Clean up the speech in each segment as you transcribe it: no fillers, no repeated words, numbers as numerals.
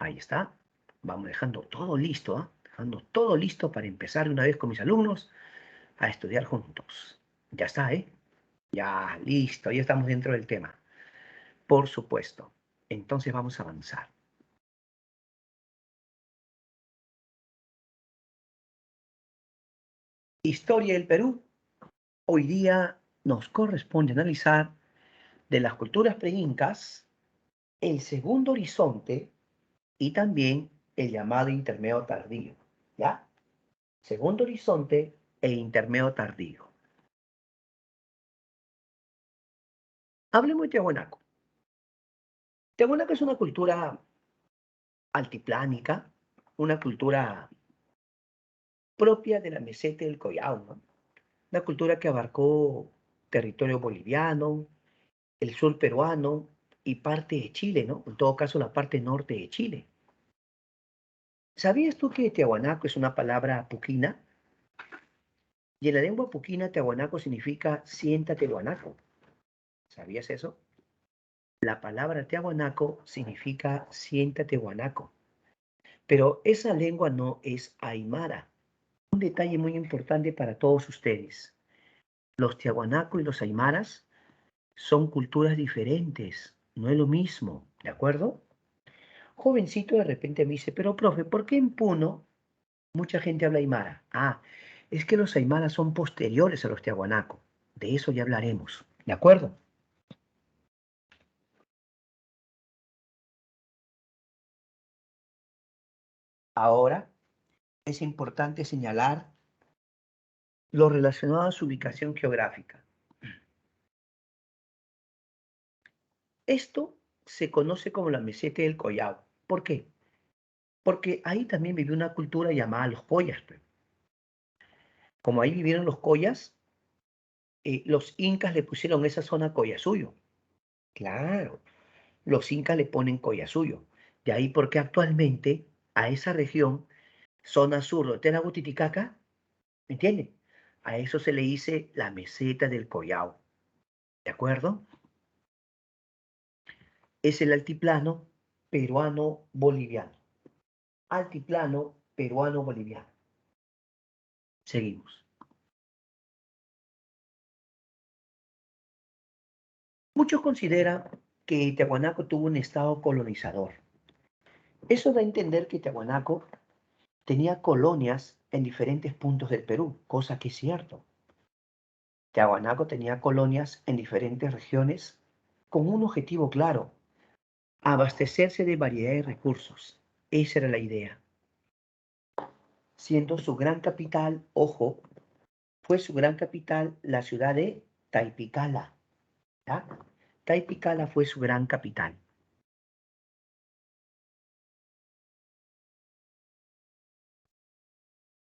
Ahí está. Vamos dejando todo listo, ¿ah? Dejando todo listo para empezar de una vez con mis alumnos a estudiar juntos. Ya está, ¿eh? Ya, listo, ya estamos dentro del tema. Por supuesto. Entonces vamos a avanzar. Historia del Perú. Hoy día nos corresponde analizar de las culturas preincas el segundo horizonte y también el llamado intermedio tardío. ¿Ya? Segundo horizonte e intermedio tardío. Hablemos de Tiahuanaco. Tiahuanaco es una cultura altiplánica, una cultura propia de la meseta del Collao, ¿no? Una cultura que abarcó territorio boliviano, el sur peruano y parte de Chile, ¿no? En todo caso, la parte norte de Chile. ¿Sabías tú que Tiahuanaco es una palabra puquina? Y en la lengua puquina, Tiahuanaco significa siéntate guanaco. ¿Sabías eso? La palabra Tiahuanaco significa siéntate guanaco. Pero esa lengua no es aymara. Un detalle muy importante para todos ustedes. Los tiahuanaco y los aymaras son culturas diferentes. No es lo mismo, ¿de acuerdo? Jovencito de repente me dice, pero profe, ¿por qué en Puno mucha gente habla aymara? Ah, es que los aymaras son posteriores a los tiahuanaco. De eso ya hablaremos, ¿de acuerdo? Ahora es importante señalar lo relacionado a su ubicación geográfica. Esto se conoce como la meseta del Collao. ¿Por qué? Porque ahí también vivió una cultura llamada los collas. Pues. Como ahí vivieron los collas, los incas le pusieron esa zona Collasuyo. Claro, los incas le ponen Collasuyo. De ahí porque actualmente a esa región, zona sur de Tena Titicaca, ¿me entiende? A eso se le dice la meseta del Collao. ¿De acuerdo? Es el altiplano peruano-boliviano. Altiplano peruano-boliviano. Seguimos. Muchos consideran que Tiahuanaco tuvo un estado colonizador. Eso da a entender que Tiahuanaco tenía colonias en diferentes puntos del Perú, cosa que es cierto. Tiahuanaco tenía colonias en diferentes regiones con un objetivo claro, abastecerse de variedad de recursos. Esa era la idea. Siendo su gran capital, ojo, fue su gran capital la ciudad de Taipicala. ¿Ya? Taipicala fue su gran capital.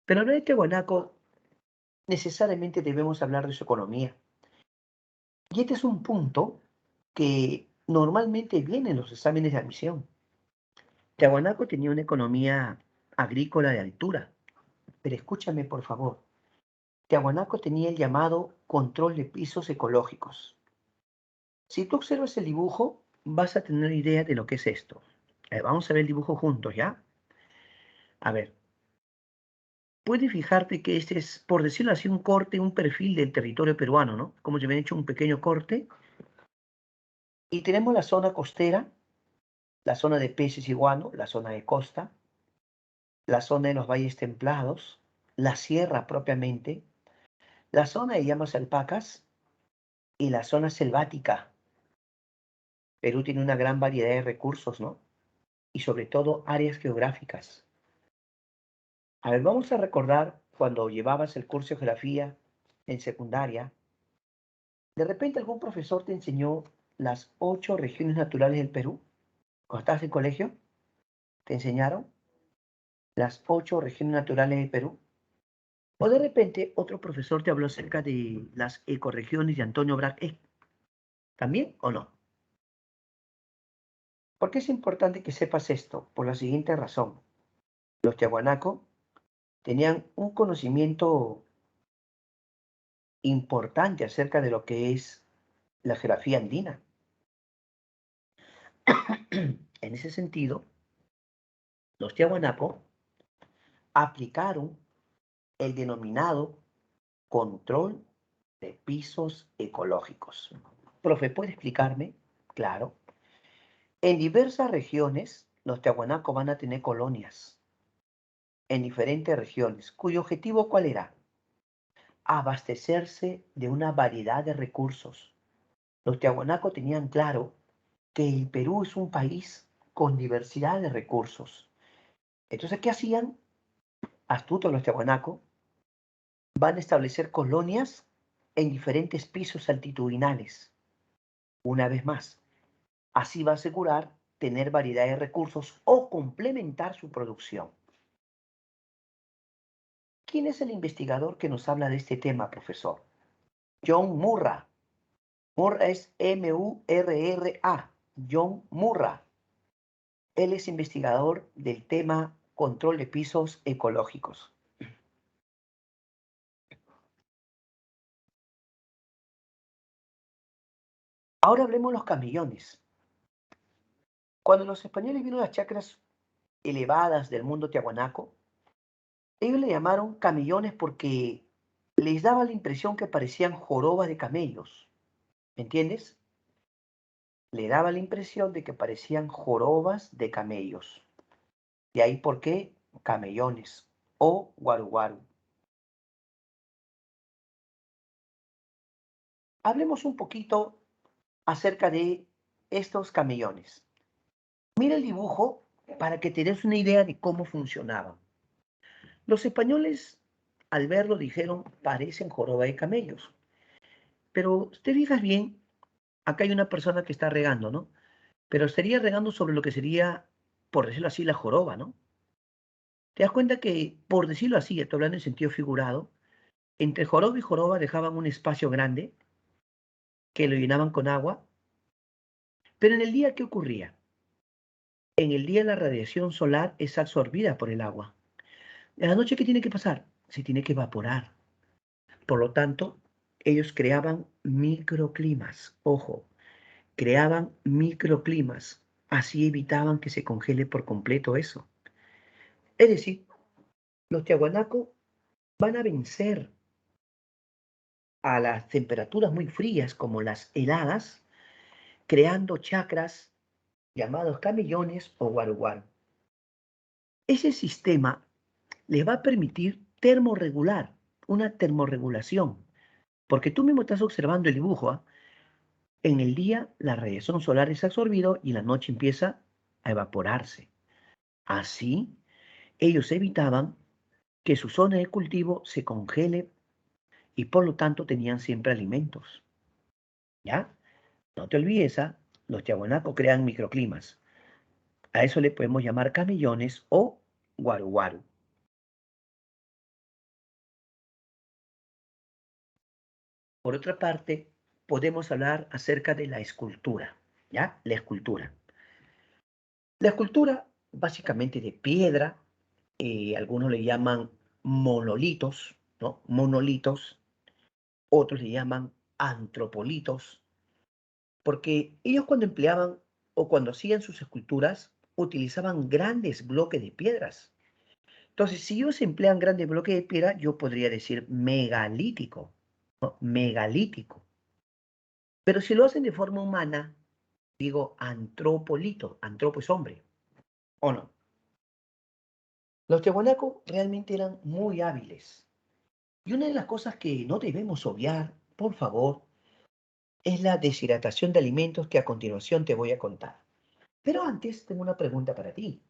Pero hablar de Tiahuanaco necesariamente debemos hablar de su economía. Y este es un punto que normalmente viene en los exámenes de admisión. Tiahuanaco tenía una economía agrícola de altura, pero escúchame por favor. Tiahuanaco tenía el llamado control de pisos ecológicos. Si tú observas el dibujo, vas a tener idea de lo que es esto. Vamos a ver el dibujo juntos, ¿ya? A ver, puedes fijarte que este es, por decirlo así, un corte, un perfil del territorio peruano, ¿no? Como si me han hecho un pequeño corte. Y tenemos la zona costera, la zona de peces y guano, la zona de costa, la zona de los valles templados, la sierra propiamente, la zona de llamas alpacas y la zona selvática. Perú tiene una gran variedad de recursos, ¿no? Y sobre todo áreas geográficas. A ver, vamos a recordar cuando llevabas el curso de geografía en secundaria, de repente algún profesor te enseñó las 8 regiones naturales del Perú. Cuando estabas en colegio, te enseñaron las 8 regiones naturales del Perú. O de repente otro profesor te habló acerca de las ecorregiones de Antonio Braque. ¿También o no? ¿Por qué es importante que sepas esto? Por la siguiente razón. Los tiahuanaco tenían un conocimiento importante acerca de lo que es la geografía andina. En ese sentido, los Tiahuanaco aplicaron el denominado control de pisos ecológicos. Profe, ¿puede explicarme? Claro. En diversas regiones, los Tiahuanaco van a tener colonias en diferentes regiones, cuyo objetivo ¿cuál era? Abastecerse de una variedad de recursos. Los Tiahuanaco tenían claro que el Perú es un país con diversidad de recursos. Entonces, ¿qué hacían? Astutos los Tiahuanaco van a establecer colonias en diferentes pisos altitudinales. Una vez más, así va a asegurar tener variedad de recursos o complementar su producción. ¿Quién es el investigador que nos habla de este tema, profesor? John Murra. Murra es M-U-R-R-A. John Murra. Él es investigador del tema control de pisos ecológicos. Ahora hablemos de los camellones. Cuando los españoles vieron las chacras elevadas del mundo tiahuanaco, ellos le llamaron camellones porque les daba la impresión que parecían jorobas de camellos. ¿Me entiendes? Le daba la impresión de que parecían jorobas de camellos. De ahí por qué camellones o guaruguaru. Hablemos un poquito acerca de estos camellones. Mira el dibujo para que te des una idea de cómo funcionaban. Los españoles, al verlo, dijeron, parecen joroba de camellos. Pero si te fijas bien, acá hay una persona que está regando, ¿no? Pero estaría regando sobre lo que sería, por decirlo así, la joroba, ¿no? Te das cuenta que, por decirlo así, estoy hablando en sentido figurado, entre joroba y joroba dejaban un espacio grande que lo llenaban con agua. Pero en el día, ¿qué ocurría? En el día la radiación solar es absorbida por el agua. En la noche, ¿qué tiene que pasar? Se tiene que evaporar. Por lo tanto, ellos creaban microclimas. Ojo, creaban microclimas. Así evitaban que se congele por completo eso. Es decir, los tiahuanacos van a vencer a las temperaturas muy frías como las heladas, creando chakras llamados camellones o guaruguaru. Ese sistema les va a permitir termorregular, una termorregulación, porque tú mismo estás observando el dibujo, ¿ah? En el día la radiación solar es absorbida y en la noche empieza a evaporarse. Así, ellos evitaban que su zona de cultivo se congele y por lo tanto tenían siempre alimentos. ¿Ya? No te olvides, ¿ah? Los tiahuanacos crean microclimas. A eso le podemos llamar camellones o guaruguaru. Por otra parte, podemos hablar acerca de la escultura, ¿ya? La escultura. La escultura, básicamente de piedra, algunos le llaman monolitos, ¿no? Monolitos, otros le llaman antropolitos, porque ellos cuando empleaban o cuando hacían sus esculturas, utilizaban grandes bloques de piedras. Entonces, si ellos emplean grandes bloques de piedra, yo podría decir megalítico, ¿no? Megalítico. Pero si lo hacen de forma humana, digo antropolito, antropo es hombre, ¿o no? Los tiahuanacos realmente eran muy hábiles. Y una de las cosas que no debemos obviar, por favor, es la deshidratación de alimentos que a continuación te voy a contar. Pero antes tengo una pregunta para ti.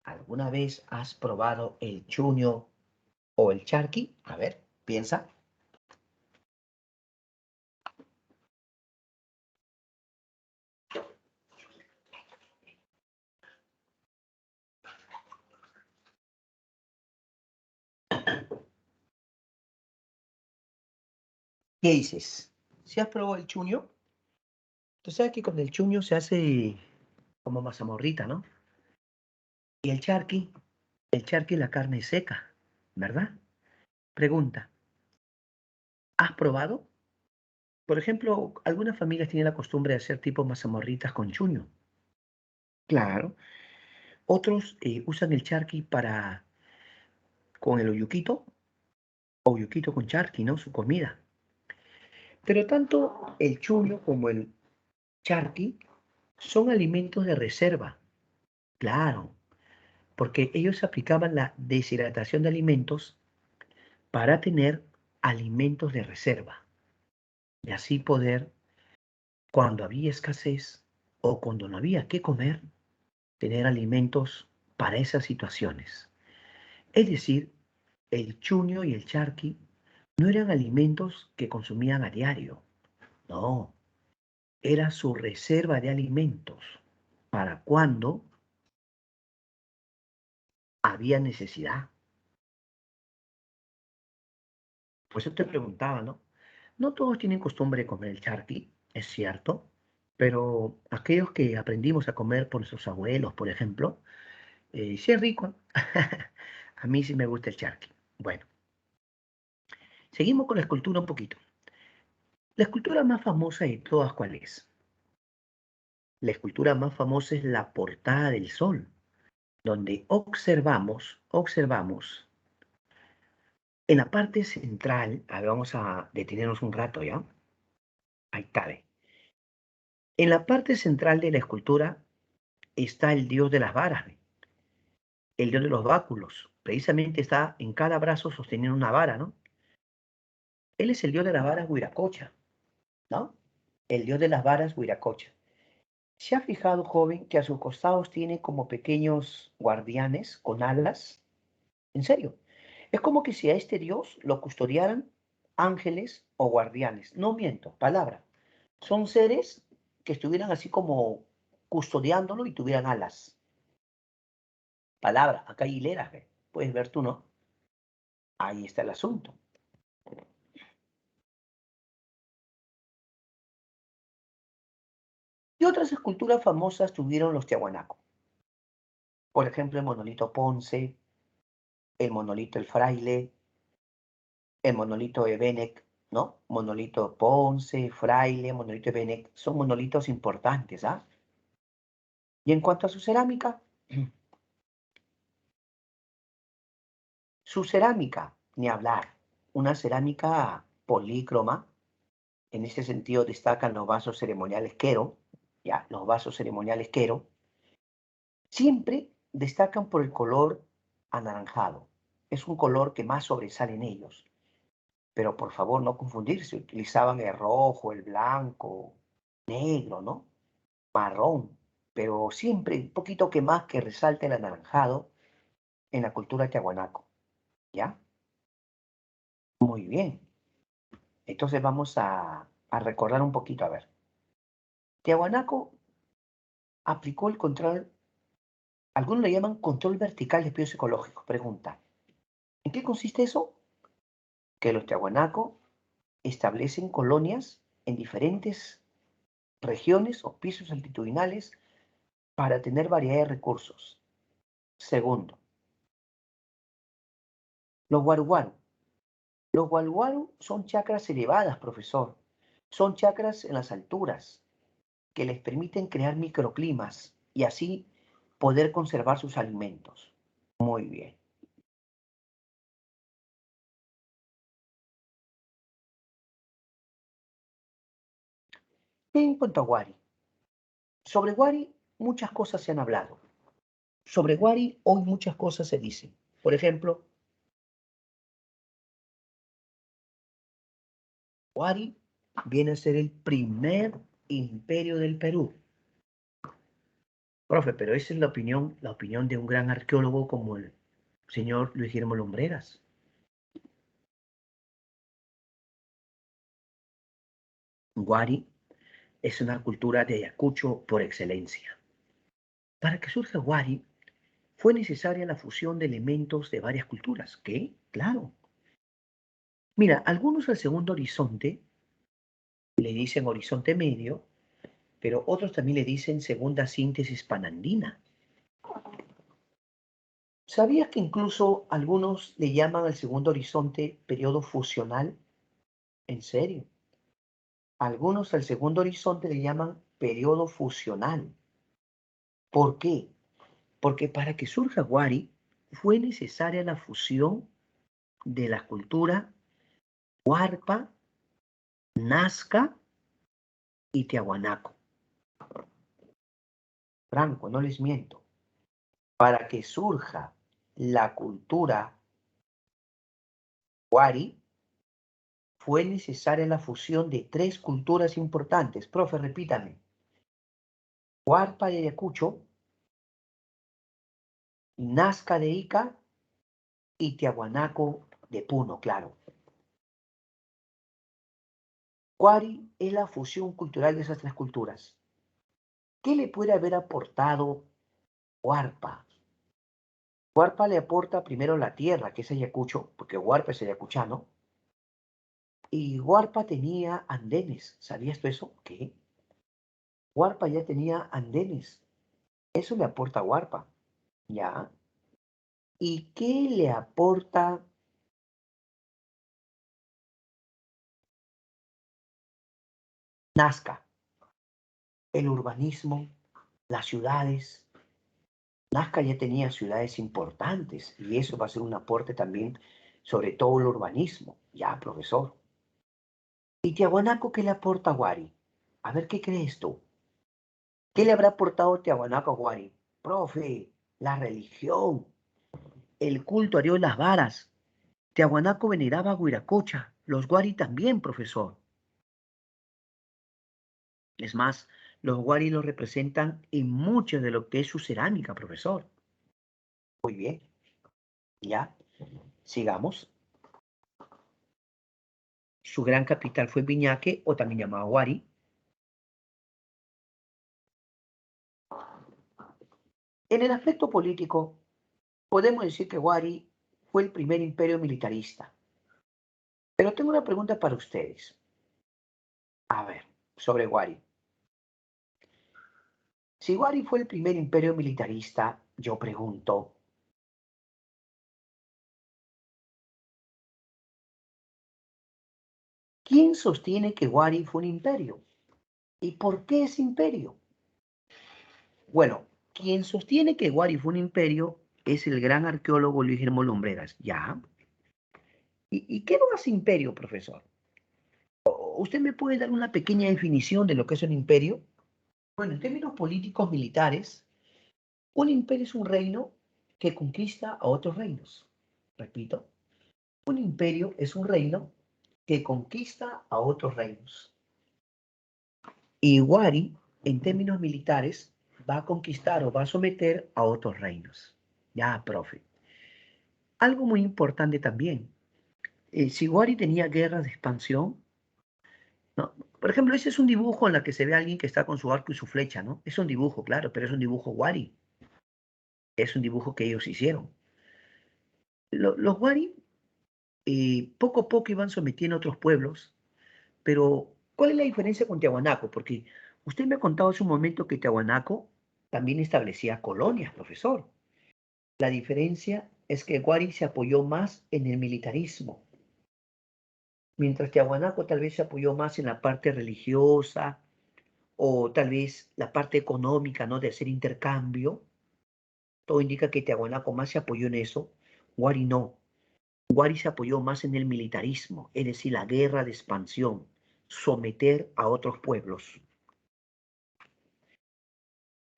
¿Alguna vez has probado el chuño o el charqui? A ver, piensa. ¿Qué dices? ¿Si has probado el chuño? Tú sabes que con el chuño se hace como mazamorrita, ¿no? Y el charqui la carne seca, ¿verdad? Pregunta, ¿has probado? Por ejemplo, algunas familias tienen la costumbre de hacer tipo mazamorritas con chuño. Claro. Otros usan el charqui con el oyuquito con charqui, ¿no? Su comida. Pero tanto el chuño como el charqui son alimentos de reserva. Claro, porque ellos aplicaban la deshidratación de alimentos para tener alimentos de reserva y así poder, cuando había escasez o cuando no había qué comer, tener alimentos para esas situaciones. Es decir, el chuño y el charqui no eran alimentos que consumían a diario, no, era su reserva de alimentos para cuando había necesidad. Por eso te preguntaba, ¿no? No todos tienen costumbre de comer el charqui, es cierto, pero aquellos que aprendimos a comer por nuestros abuelos, por ejemplo, sí es rico. A mí sí me gusta el charqui. Bueno, seguimos con la escultura un poquito. La escultura más famosa de todas, ¿cuál es? La escultura más famosa es la Portada del Sol, donde observamos en la parte central, a ver, vamos a detenernos un rato, ¿ya? Ahí está, ve. En la parte central de la escultura está el dios de las varas, ¿ve? El dios de los báculos. Precisamente está en cada brazo sosteniendo una vara, ¿no? Él es el dios de las varas Huiracocha, ¿no? El dios de las varas Huiracocha. ¿Se ha fijado, joven, que a sus costados tiene como pequeños guardianes con alas? En serio, es como que si a este dios lo custodiaran ángeles o guardianes. No miento, palabra. Son seres que estuvieran así como custodiándolo y tuvieran alas. Palabra, acá hay hileras, ¿ve? Puedes ver tú, ¿no? Ahí está el asunto. Y otras esculturas famosas tuvieron los Tiahuanaco. Por ejemplo, el monolito Ponce, el monolito El Fraile, el monolito Ebenek, ¿no? Monolito Ponce, Fraile, monolito Ebenek, son monolitos importantes, ¿ah? Y en cuanto a su cerámica, ni hablar, una cerámica polícroma, en ese sentido destacan los vasos ceremoniales Quero, ya, los vasos ceremoniales Quero, siempre destacan por el color anaranjado. Es un color que más sobresale en ellos. Pero por favor no confundirse, utilizaban el rojo, el blanco, negro, ¿no? Marrón, pero siempre un poquito que más que resalte el anaranjado en la cultura tiahuanaco, ¿ya? Muy bien. Entonces vamos a recordar un poquito, a ver. Tiahuanaco aplicó el control, algunos le llaman control vertical de estudios ecológicos. Pregunta, ¿en qué consiste eso? Que los tiahuanaco establecen colonias en diferentes regiones o pisos altitudinales para tener variedad de recursos. Segundo, los guaruguaru. Los guaruguaru son chacras elevadas, profesor. Son chacras en las alturas que les permiten crear microclimas y así poder conservar sus alimentos. Muy bien. En cuanto a Wari, sobre Wari muchas cosas se han hablado. Sobre Wari hoy muchas cosas se dicen. Por ejemplo, Wari viene a ser el primer imperio del Perú. Profe, pero esa es la opinión de un gran arqueólogo como el señor Luis Guillermo Lumbreras. Wari es una cultura de Ayacucho por excelencia. Para que surja Wari, fue necesaria la fusión de elementos de varias culturas. ¿Qué? Claro. Mira, algunos al segundo horizonte le dicen horizonte medio, pero otros también le dicen segunda síntesis panandina. ¿Sabías que incluso algunos le llaman al segundo horizonte periodo fusional? ¿En serio? Algunos al segundo horizonte le llaman periodo fusional. ¿Por qué? Porque para que surja Wari fue necesaria la fusión de la cultura Huarpa, Nazca y Tiahuanaco. Franco, no les miento. Para que surja la cultura Wari, fue necesaria la fusión de tres culturas importantes. Profe, repítame. Huarpa de Ayacucho, Nazca de Ica y Tiahuanaco de Puno, claro. Wari es la fusión cultural de esas tres culturas. ¿Qué le puede haber aportado Huarpa? Huarpa le aporta primero la tierra, que es Ayacucho, porque Huarpa es ayacuchano, y Huarpa tenía andenes. ¿Sabías tú eso? ¿Qué? Huarpa ya tenía andenes. Eso le aporta Huarpa, ¿ya? ¿Y qué le aporta Nazca? El urbanismo, las ciudades. Nazca ya tenía ciudades importantes y eso va a ser un aporte también sobre todo el urbanismo. Ya, profesor. ¿Y Tiahuanaco qué le aporta a Wari? A ver, ¿qué crees tú? ¿Qué le habrá aportado Tiahuanaco a Wari? Profe, la religión, el culto a Dios las varas. Tiahuanaco veneraba a Huiracocha, los Wari también, profesor. Es más, los Wari lo representan en mucho de lo que es su cerámica, profesor. Muy bien, ya, sigamos. Su gran capital fue Viñaque, o también llamado Wari. En el aspecto político, podemos decir que Wari fue el primer imperio militarista. Pero tengo una pregunta para ustedes. A ver, sobre Wari. Si Wari fue el primer imperio militarista, yo pregunto, ¿quién sostiene que Wari fue un imperio? ¿Y por qué es imperio? Bueno, quien sostiene que Wari fue un imperio es el gran arqueólogo Luis Guillermo Lumbreras. ¿Ya? ¿Y qué no hace imperio, profesor? ¿Usted me puede dar una pequeña definición de lo que es un imperio? Bueno, en términos políticos militares, un imperio es un reino que conquista a otros reinos. Repito, un imperio es un reino que conquista a otros reinos. Y Wari, en términos militares, va a conquistar o va a someter a otros reinos. Ya, profe. Algo muy importante también. Si Wari tenía guerras de expansión, ¿no? Por ejemplo, ese es un dibujo en la que se ve a alguien que está con su arco y su flecha, ¿no? Es un dibujo, claro, pero es un dibujo Wari. Es un dibujo que ellos hicieron. Los Wari poco a poco iban sometiendo a otros pueblos, pero ¿cuál es la diferencia con Tiahuanaco? Porque usted me ha contado hace un momento que Tiahuanaco también establecía colonias, profesor. La diferencia es que Wari se apoyó más en el militarismo, mientras Tiahuanaco tal vez se apoyó más en la parte religiosa o tal vez la parte económica, ¿no? De hacer intercambio. Todo indica que Tiahuanaco más se apoyó en eso. Wari no. Wari se apoyó más en el militarismo, es decir, la guerra de expansión, someter a otros pueblos.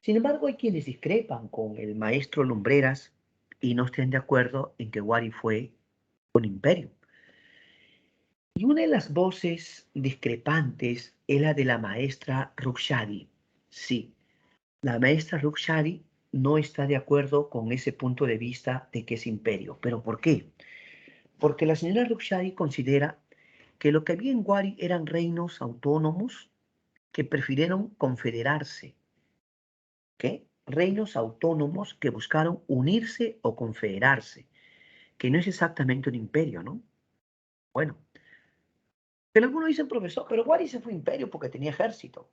Sin embargo, hay quienes discrepan con el maestro Lumbreras y no estén de acuerdo en que Wari fue un imperio. Y una de las voces discrepantes es la de la maestra Rukhshadi. Sí, la maestra Rukhshadi no está de acuerdo con ese punto de vista de que es imperio. ¿Pero por qué? Porque la señora Rukhshadi considera que lo que había en Wari eran reinos autónomos que prefirieron confederarse. ¿Qué? Reinos autónomos que buscaron unirse o confederarse, que no es exactamente un imperio, ¿no? Bueno, pero algunos dicen, profesor, pero Wari se fue imperio porque tenía ejército.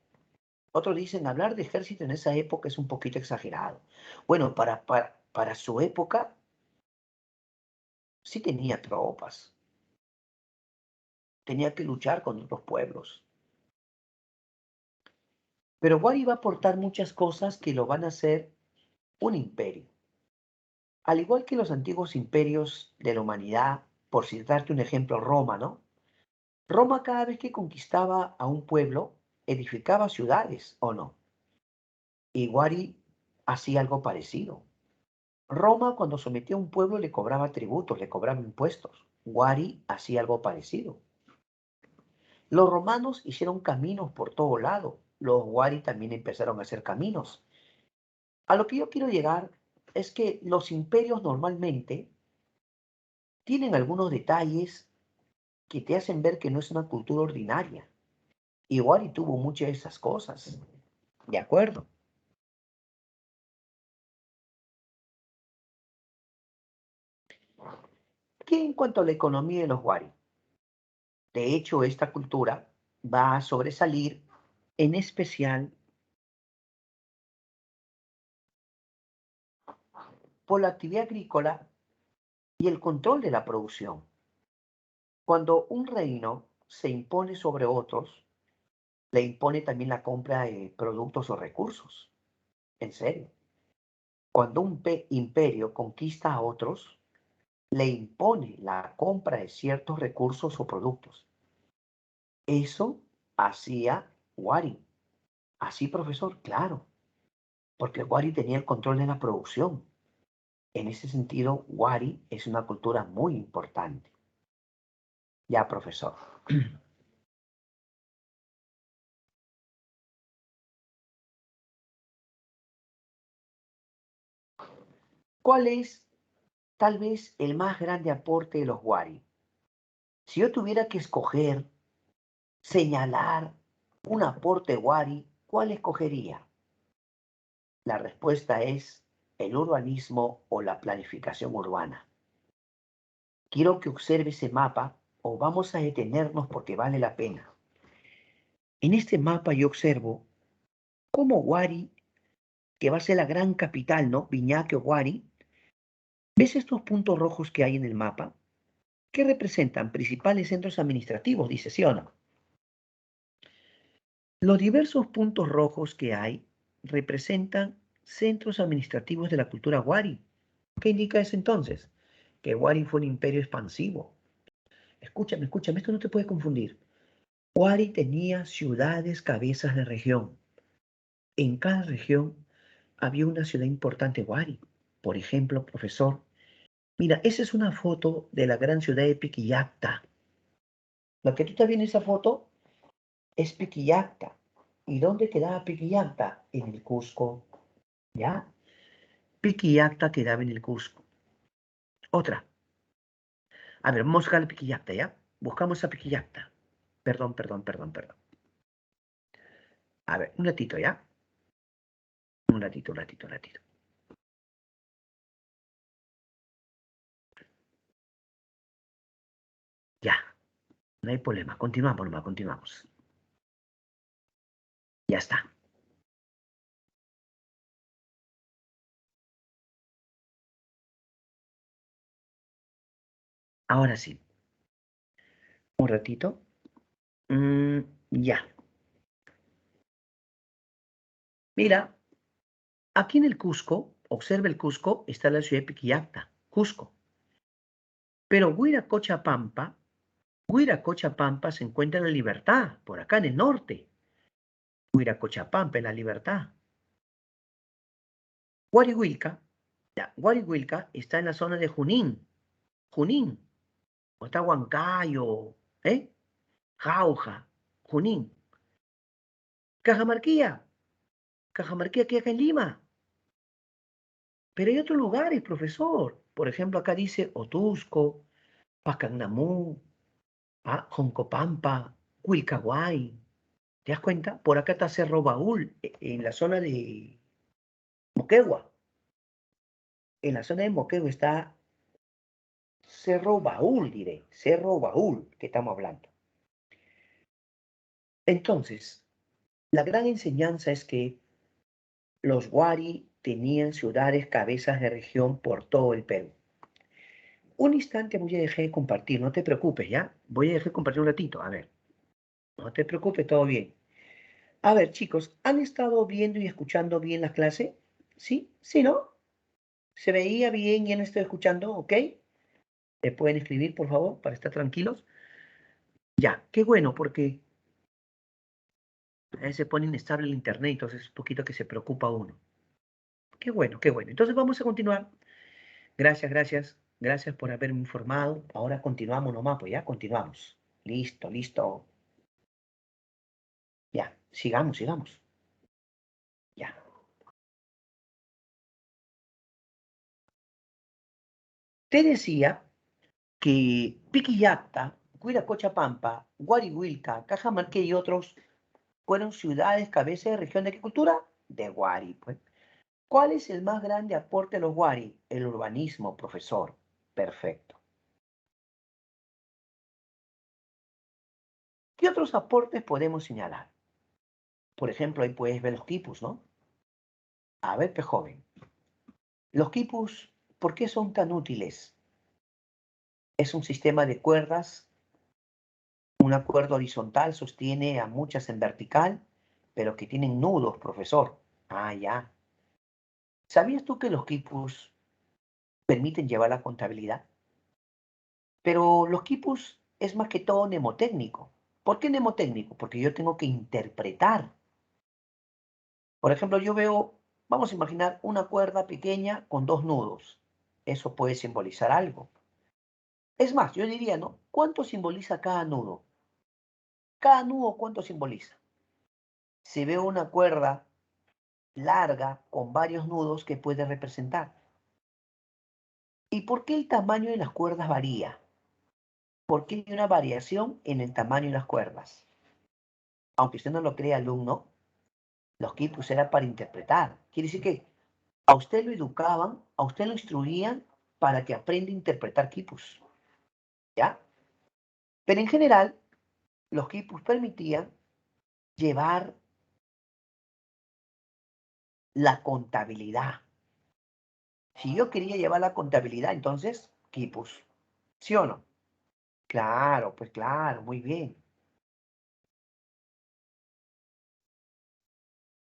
Otros dicen, hablar de ejército en esa época es un poquito exagerado. Bueno, para su época sí tenía tropas, tenía que luchar con otros pueblos. Pero Wari va a aportar muchas cosas que lo van a hacer un imperio. Al igual que los antiguos imperios de la humanidad, por citarte un ejemplo, Roma, ¿no? Roma cada vez que conquistaba a un pueblo, edificaba ciudades, ¿o no? Y Wari hacía algo parecido. Roma, cuando sometía a un pueblo, le cobraba tributos, le cobraba impuestos. Wari hacía algo parecido. Los romanos hicieron caminos por todo lado. Los Wari también empezaron a hacer caminos. A lo que yo quiero llegar es que los imperios normalmente tienen algunos detalles que te hacen ver que no es una cultura ordinaria. Y Wari tuvo muchas de esas cosas. ¿De acuerdo? ¿Qué en cuanto a la economía de los Wari? De hecho, esta cultura va a sobresalir en especial por la actividad agrícola y el control de la producción. Cuando un reino se impone sobre otros, le impone también la compra de productos o recursos. En serio. Cuando un imperio conquista a otros, le impone la compra de ciertos recursos o productos. Eso hacía Wari. Así, profesor, claro, porque Wari tenía el control de la producción. En ese sentido, Wari es una cultura muy importante. Ya, profesor. ¿Cuál es tal vez el más grande aporte de los Wari? Si yo tuviera que escoger, señalar un aporte Wari, ¿cuál escogería? La respuesta es el urbanismo o la planificación urbana. Quiero que observe ese mapa o vamos a detenernos porque vale la pena. En este mapa yo observo cómo Wari, que va a ser la gran capital, ¿no? Viñaque o Wari, ¿ves estos puntos rojos que hay en el mapa? ¿Qué representan? Principales centros administrativos, dice, ¿sí o no? Los diversos puntos rojos que hay representan centros administrativos de la cultura Wari. ¿Qué indica eso entonces? Que Wari fue un imperio expansivo. Escúchame, escúchame, esto no te puede confundir. Wari tenía ciudades cabezas de región. En cada región había una ciudad importante Wari. Por ejemplo, profesor, mira, esa es una foto de la gran ciudad de Piquillacta. Lo que tú estás viendo en esa foto es Piquillacta. ¿Y dónde quedaba Piquillacta? En el Cusco, ¿ya? Piquillacta quedaba en el Cusco. Otra. A ver, vamos a buscar el Piquillacta, ¿ya? Buscamos a Piquillacta. Perdón, perdón, perdón, perdón. A ver, un ratito, ¿ya? Un ratito, un ratito, un ratito. Ya, no hay problema. Continuamos nomás, continuamos. Ya está. Ahora sí. Un ratito. Ya. Mira, aquí en el Cusco, observa el Cusco, está la ciudad de Piquillacta, Cusco. Pero Huiracocha-Pampa se encuentra en la Libertad, por acá en el norte. Huiracocha-Pampa en la Libertad. Huarihuilca, ya, Huarihuilca está en la zona de Junín. Junín. O está Huancayo, ¿eh? Jauja, Junín. Cajamarquía. Cajamarquía que acá en Lima. Pero hay otros lugares, profesor. Por ejemplo, acá dice Otusco, Pacagnamú, Joncopampa, Huilcahuay. ¿Te das cuenta? Por acá está Cerro Baúl, en la zona de Moquegua. En la zona de Moquegua está Cerro Baúl, diré. Cerro Baúl, que estamos hablando. Entonces, la gran enseñanza es que los Wari tenían ciudades cabezas de región por todo el Perú. Un instante voy a dejar de compartir, no te preocupes, ¿ya? Voy a dejar de compartir un ratito, a ver. No te preocupes, todo bien. A ver, chicos, ¿han estado viendo y escuchando bien la clase? ¿Sí? ¿Sí, no? ¿Se veía bien? ¿Ya no estoy escuchando? ¿Ok? ¿Me pueden escribir, por favor, para estar tranquilos? Ya, qué bueno, porque a veces se pone inestable el internet, entonces es un poquito que se preocupa uno. Qué bueno, qué bueno. Entonces vamos a continuar. Gracias, gracias. Gracias por haberme informado. Ahora continuamos nomás, pues ya continuamos. Listo, listo. Ya, sigamos, sigamos. Ya. Te decía que Piquillacta, Huiracocha-Pampa, Guarihuilca, Cajamarque y otros fueron ciudades cabeza de región de agricultura de Guari, pues. ¿Cuál es el más grande aporte de los Guari? El urbanismo, profesor. Perfecto. ¿Qué otros aportes podemos señalar? Por ejemplo, ahí puedes ver los quipus, ¿no? A ver, joven. Los quipus, ¿por qué son tan útiles? Es un sistema de cuerdas. Una cuerda horizontal sostiene a muchas en vertical, pero que tienen nudos, profesor. Ah, ya. ¿Sabías tú que los quipus permiten llevar la contabilidad? Pero los quipus es más que todo mnemotécnico. ¿Por qué mnemotécnico? Porque yo tengo que interpretar. Por ejemplo, yo veo, vamos a imaginar una cuerda pequeña con dos nudos. Eso puede simbolizar algo. Es más, yo diría, ¿no? ¿Cuánto simboliza cada nudo? Cada nudo, ¿cuánto simboliza? Si veo una cuerda larga con varios nudos, ¿qué puede representar? ¿Y por qué el tamaño de las cuerdas varía? ¿Por qué hay una variación en el tamaño de las cuerdas? Aunque usted no lo crea, alumno, los quipus era para interpretar. Quiere decir que a usted lo educaban, a usted lo instruían para que aprenda a interpretar quipus. ¿Ya? Pero en general, los quipus permitían llevar la contabilidad. Si yo quería llevar la contabilidad, entonces, quipus. ¿Sí o no? Claro, pues claro, muy bien.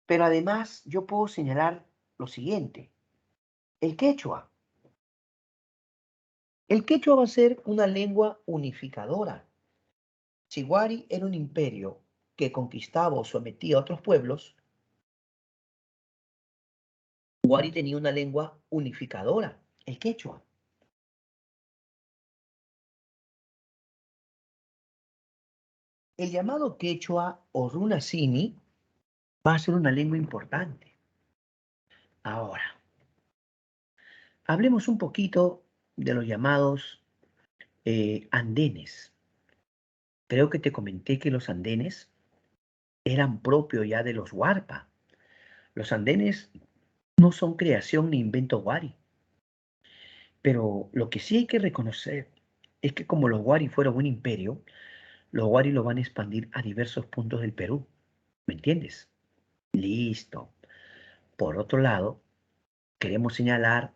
Pero además, yo puedo señalar lo siguiente. El quechua. El quechua va a ser una lengua unificadora. Si Wari era un imperio que conquistaba o sometía a otros pueblos, Wari tenía una lengua unificadora, el quechua. El llamado quechua o runa simi va a ser una lengua importante. Ahora, hablemos un poquito de los llamados andenes. Creo que te comenté que los andenes eran propios ya de los Huarpa. Los andenes no son creación ni invento Wari. Pero lo que sí hay que reconocer es que como los Wari fueron un imperio, los Wari lo van a expandir a diversos puntos del Perú. ¿Me entiendes? Listo. Por otro lado, queremos señalar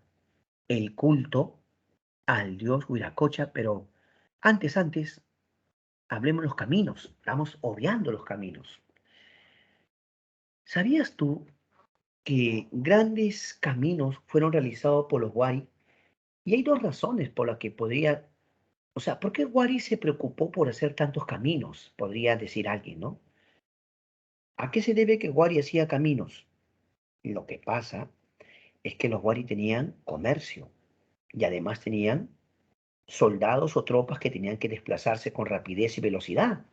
el culto al dios Huiracocha, pero antes, hablemos los caminos. Estamos obviando los caminos. ¿Sabías tú que grandes caminos fueron realizados por los Wari? Y hay dos razones por las que podría, o sea, ¿por qué Wari se preocupó por hacer tantos caminos? Podría decir alguien, ¿no? ¿A qué se debe que Wari hacía caminos? Lo que pasa es que los Wari tenían comercio y además tenían soldados o tropas que tenían que desplazarse con rapidez y velocidad.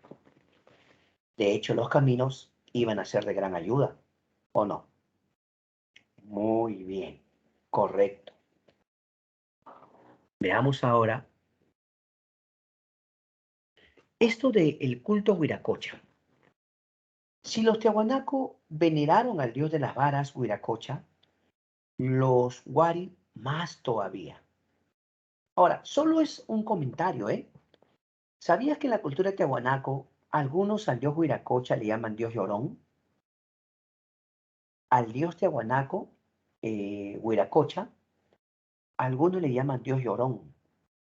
De hecho, los caminos iban a ser de gran ayuda, ¿o no? Muy bien, correcto. Veamos ahora esto del culto Huiracocha. Si los Tiahuanaco veneraron al dios de las varas, Huiracocha, los Wari más todavía. Ahora, solo es un comentario, ¿eh? ¿Sabías que en la cultura tiahuanaco algunos al dios Huiracocha le llaman dios llorón? Al dios tiahuanaco, Huiracocha, algunos le llaman dios llorón,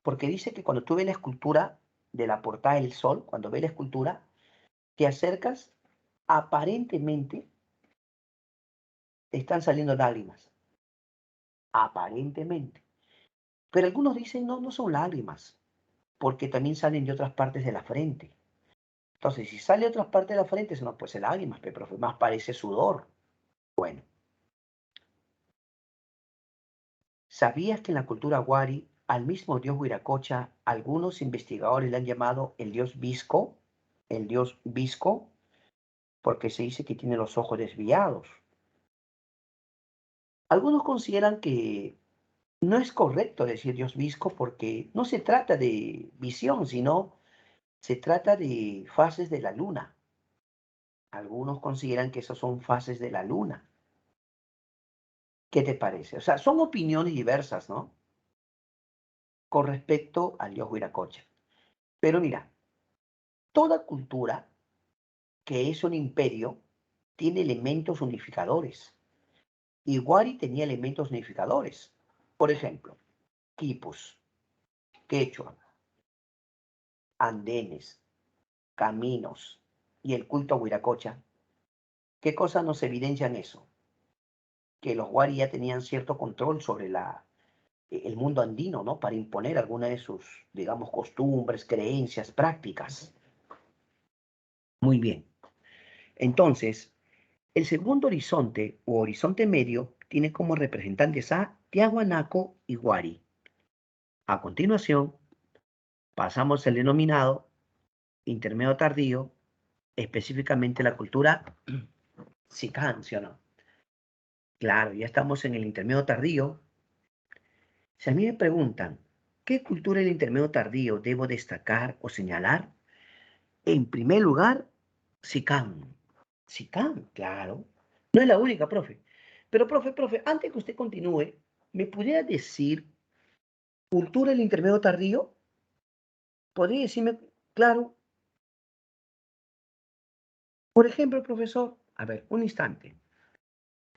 porque dice que cuando tú ves la escultura de la portada del sol, cuando ves la escultura, te acercas, aparentemente te están saliendo lágrimas. aparentemente. Pero algunos dicen, no, no son lágrimas, porque también salen de otras partes de la frente. Entonces, si sale de otras partes de la frente, eso no puede ser lágrimas, pero más parece sudor. Bueno, ¿sabías que en la cultura wari, al mismo dios Huiracocha, algunos investigadores le han llamado el dios Visco? El dios Visco, porque se dice que tiene los ojos desviados. Algunos consideran que no es correcto decir dios Visco porque no se trata de visión, sino se trata de fases de la luna. Algunos consideran que esas son fases de la luna. ¿Qué te parece? O sea, son opiniones diversas, ¿no? Con respecto al dios Huiracocha. Pero mira, toda cultura que es un imperio tiene elementos unificadores. Y Wari tenía elementos unificadores. Por ejemplo, quipus, quechua, andenes, caminos y el culto a Huiracocha. ¿Qué cosas nos evidencian eso? Que los Wari ya tenían cierto control sobre el mundo andino, ¿no? Para imponer alguna de sus, digamos, costumbres, creencias, prácticas. Muy bien. Entonces, el segundo horizonte o horizonte medio tiene como representantes a Tiahuanaco y Wari. A continuación, pasamos al denominado intermedio tardío, específicamente la cultura Sicán, ¿sí o no? Claro, ya estamos en el intermedio tardío. Si a mí me preguntan, ¿qué cultura del intermedio tardío debo destacar o señalar? En primer lugar, Sicán. Sicán, claro. No es la única, profe. Pero, profe, antes que usted continúe, ¿me pudiera decir cultura del intermedio tardío? ¿Podría decirme, claro? Por ejemplo, profesor, a ver, un instante.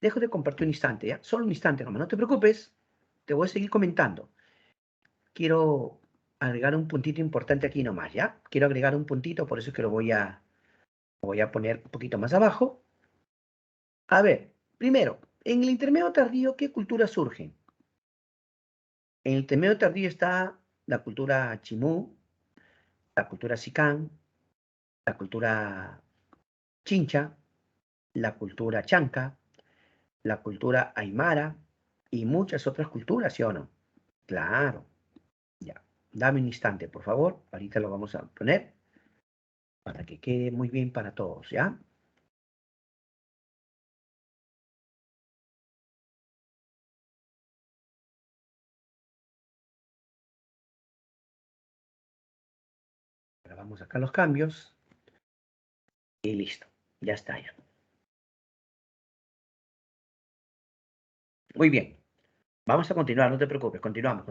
Dejo de compartir un instante, ¿ya? Solo un instante nomás, no te preocupes. Te voy a seguir comentando. Quiero agregar un puntito importante aquí nomás, ¿ya? Quiero agregar un puntito, por eso es que lo voy a poner un poquito más abajo. A ver, primero, en el intermedio tardío, ¿qué cultura surge? En el intermedio tardío está la cultura chimú, la cultura sicán, la cultura chincha, la cultura chanca, la cultura aymara y muchas otras culturas, ¿sí o no? Claro, ya. Dame un instante, por favor. Ahorita lo vamos a poner para que quede muy bien para todos, ¿ya? Ahora vamos acá a los cambios y listo. Ya está ya. Muy bien. Vamos a continuar, no te preocupes. Continuamos.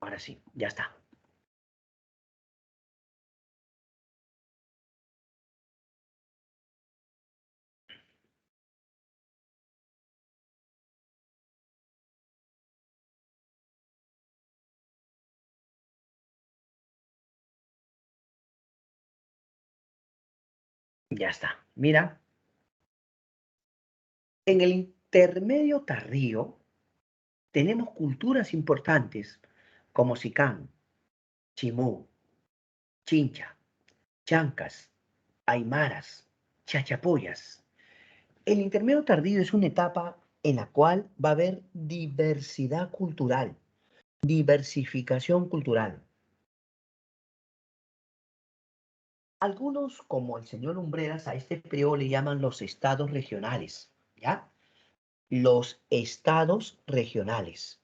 Ahora sí, ya está. Ya está. Mira, en el intermedio tardío tenemos culturas importantes como Sicán, Chimú, Chincha, Chancas, Aymaras, Chachapoyas. El intermedio tardío es una etapa en la cual va a haber diversidad cultural, diversificación cultural. Algunos, como el señor Lumbreras, a este periodo le llaman los estados regionales, ¿ya? Los estados regionales.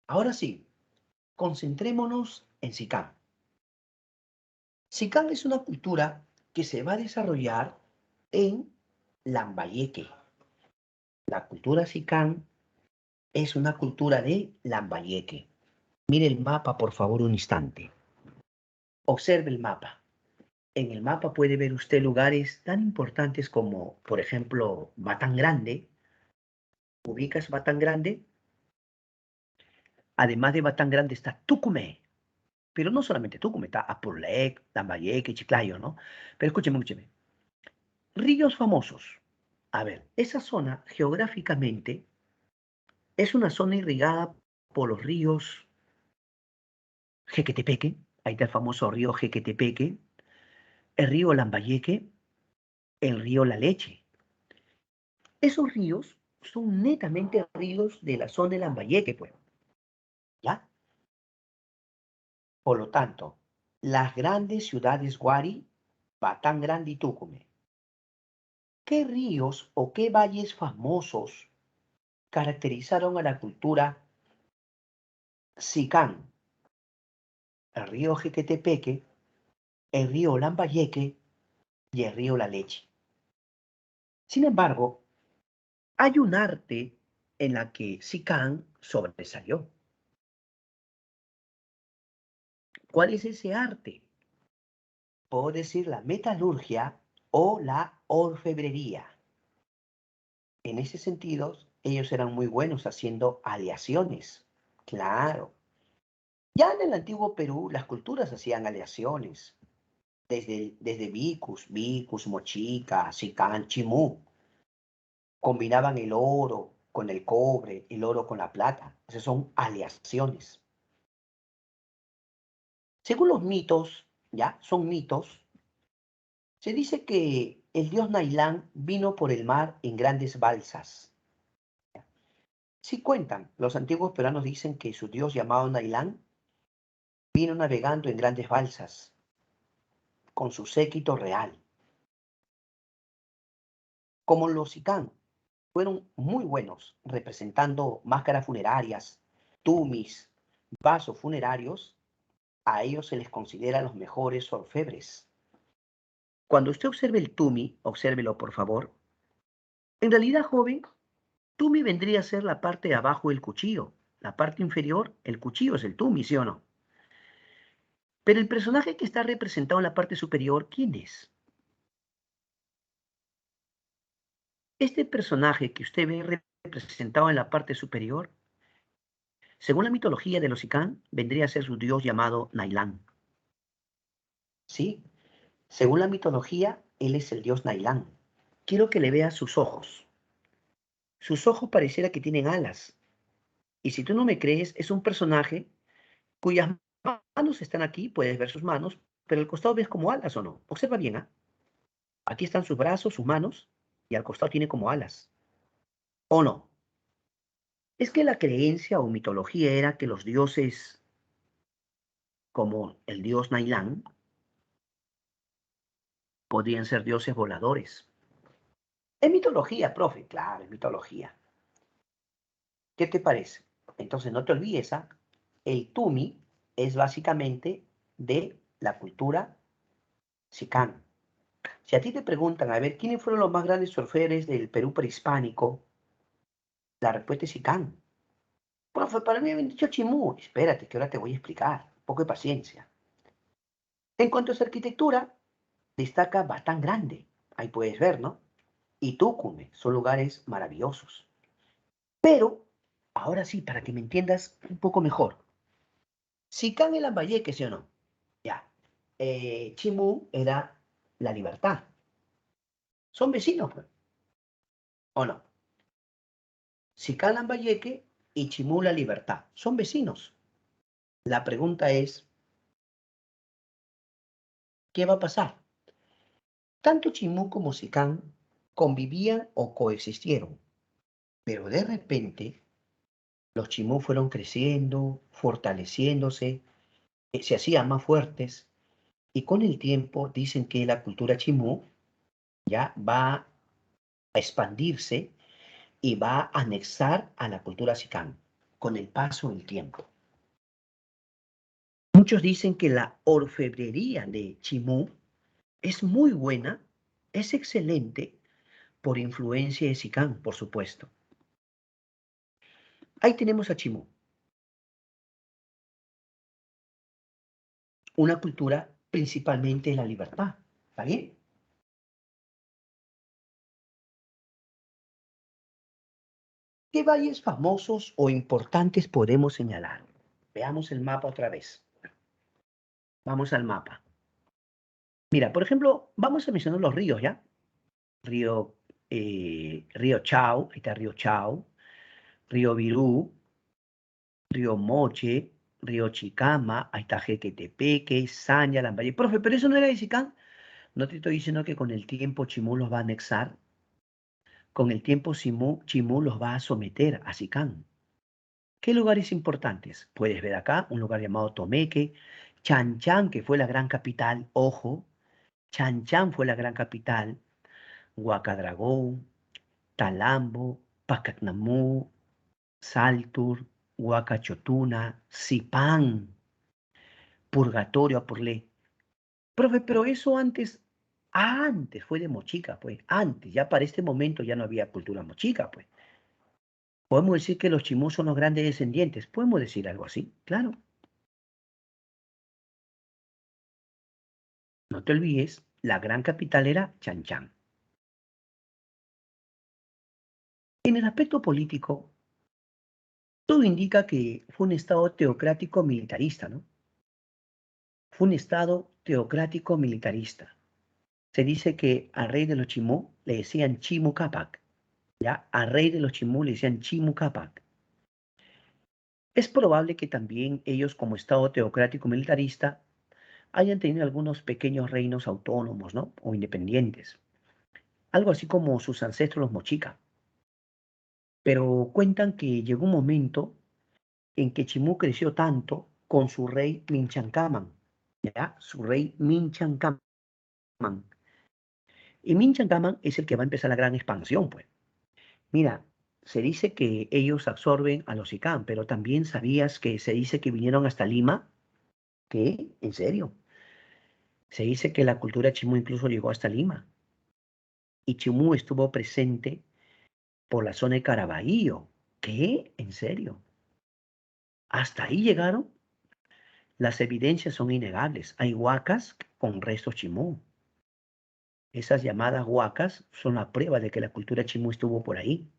Ahora sí, concentrémonos en Sicán. Sicán es una cultura que se va a desarrollar en Lambayeque. La cultura Sicán es una cultura de Lambayeque. Mire el mapa, por favor, un instante. Observe el mapa. En el mapa puede ver usted lugares tan importantes como, por ejemplo, Batán Grande. ¿Ubicas Batán Grande? Además de Batán Grande está Tucumé. Pero no solamente Tucumé, está Apurlec, Lambayeque, Chiclayo, ¿no? Pero escúcheme. Ríos famosos. A ver, esa zona geográficamente es una zona irrigada por los ríos Jequetepeque, ahí está el famoso río Jequetepeque, el río Lambayeque, el río La Leche. Esos ríos son netamente ríos de la zona de Lambayeque, pues, ¿ya? Por lo tanto, las grandes ciudades Guari, Batán Grande y Tucumán, ¿qué ríos o qué valles famosos caracterizaron a la cultura Sicán? El río Jequetepeque, el río Lambayeque y el río La Leche. Sin embargo, hay un arte en la que Sicán sobresalió. ¿Cuál es ese arte? Puedo decir la metalurgia o la orfebrería. En ese sentido, ellos eran muy buenos haciendo aleaciones. Claro. Ya en el antiguo Perú, las culturas hacían aleaciones. Desde Vicus, Mochica, Sicán, Chimú. Combinaban el oro con el cobre, el oro con la plata. Esas son aleaciones. Según los mitos, ya, son mitos, se dice que el dios Nailán vino por el mar en grandes balsas. Sí cuentan, los antiguos peruanos dicen que su dios llamado Nailán vino navegando en grandes balsas con su séquito real. Como los Sicán fueron muy buenos representando máscaras funerarias, tumis, vasos funerarios, a ellos se les considera los mejores orfebres. Cuando usted observe el tumi, obsérvelo por favor, en realidad, joven, tumi vendría a ser la parte de abajo del cuchillo. La parte inferior, el cuchillo es el tumi, ¿sí o no? Pero el personaje que está representado en la parte superior, ¿quién es? Este personaje que usted ve representado en la parte superior, según la mitología de los Sicán, vendría a ser su dios llamado Nailán. ¿Sí? Según la mitología, él es el dios Nailán. Quiero que le vea sus ojos. Sus ojos pareciera que tienen alas. Y si tú no me crees, es un personaje cuyas manos están aquí, puedes ver sus manos, pero al costado ves como alas o no. Observa bien, ¿ah? Aquí están sus brazos, sus manos, y al costado tiene como alas. ¿O no? Es que la creencia o mitología era que los dioses, como el dios Nailán, podrían ser dioses voladores. Es mitología, profe, claro, es mitología. ¿Qué te parece? Entonces no te olvides, ¿ah? El Tumi es básicamente de la cultura Sicán. Si a ti te preguntan, a ver, ¿quiénes fueron los más grandes surferes del Perú prehispánico? La respuesta es Sicán. Profe, para mí me habían dicho Chimú. Espérate, que ahora te voy a explicar. Un poco de paciencia. En cuanto a su arquitectura, destaca Batán Grande. Ahí puedes ver, ¿no? Y Tucumán. Son lugares maravillosos. Pero, ahora sí, para que me entiendas un poco mejor. Sicán y Lambayeque, ¿sí o no? Ya. Chimú era la libertad. Son vecinos, pues. ¿O no? Sicán Lambayeque y Chimú la libertad. Son vecinos. La pregunta es, ¿qué va a pasar? Tanto Chimú como Sicán convivían o coexistieron, pero de repente los Chimú fueron creciendo, fortaleciéndose, se hacían más fuertes y con el tiempo dicen que la cultura Chimú ya va a expandirse y va a anexar a la cultura Sicán con el paso del tiempo. Muchos dicen que la orfebrería de Chimú es muy buena, es excelente por influencia de Sicán, por supuesto. Ahí tenemos a Chimú, una cultura principalmente de la libertad. ¿Está bien? ¿Qué valles famosos o importantes podemos señalar? Veamos el mapa otra vez. Vamos al mapa. Mira, por ejemplo, vamos a mencionar los ríos, ¿ya? Río Río Chao, ahí está Río Chao, Río Virú, Río Moche, Río Chicama, ahí está Jequetepeque, Sanya, Lambaye. Profe, pero eso no era de Sicán. No te estoy diciendo que con el tiempo Chimú los va a anexar. Con el tiempo Chimú los va a someter a Sicán. ¿Qué lugares importantes? Puedes ver acá un lugar llamado Tomeque, Chanchan, que fue la gran capital, ojo, Chanchan fue la gran capital, Huacadragón, Talambo, Pacacnamú, Saltur, Huacachotuna, Zipán, Purgatorio, Apurlé. Profe, pero eso antes fue de Mochica, pues, antes, ya para este momento ya no había cultura mochica, pues. Podemos decir que los chimús son los grandes descendientes, podemos decir algo así, claro. No te olvides, la gran capital era Chanchan. En el aspecto político, todo indica que fue un estado teocrático militarista, ¿no? Fue un estado teocrático militarista. Se dice que al rey de los Chimú le decían Chimu Capac, ¿ya? Al rey de los Chimú le decían Chimu Capac. Es probable que también ellos, como estado teocrático militarista, hayan tenido algunos pequeños reinos autónomos, ¿no? O independientes. Algo así como sus ancestros los Mochica. Pero cuentan que llegó un momento en que Chimú creció tanto con su rey Minchancaman, ¿ya? Su rey Minchancaman. Y Minchancaman es el que va a empezar la gran expansión, pues. Mira, se dice que ellos absorben a los Icán, pero también sabías que se dice que vinieron hasta Lima. ¿Qué? ¿En serio? Se dice que la cultura Chimú incluso llegó hasta Lima. Y Chimú estuvo presente por la zona de Caraballo. ¿Qué? ¿En serio? ¿Hasta ahí llegaron? Las evidencias son innegables. Hay huacas con restos Chimú. Esas llamadas huacas son la prueba de que la cultura Chimú estuvo por ahí.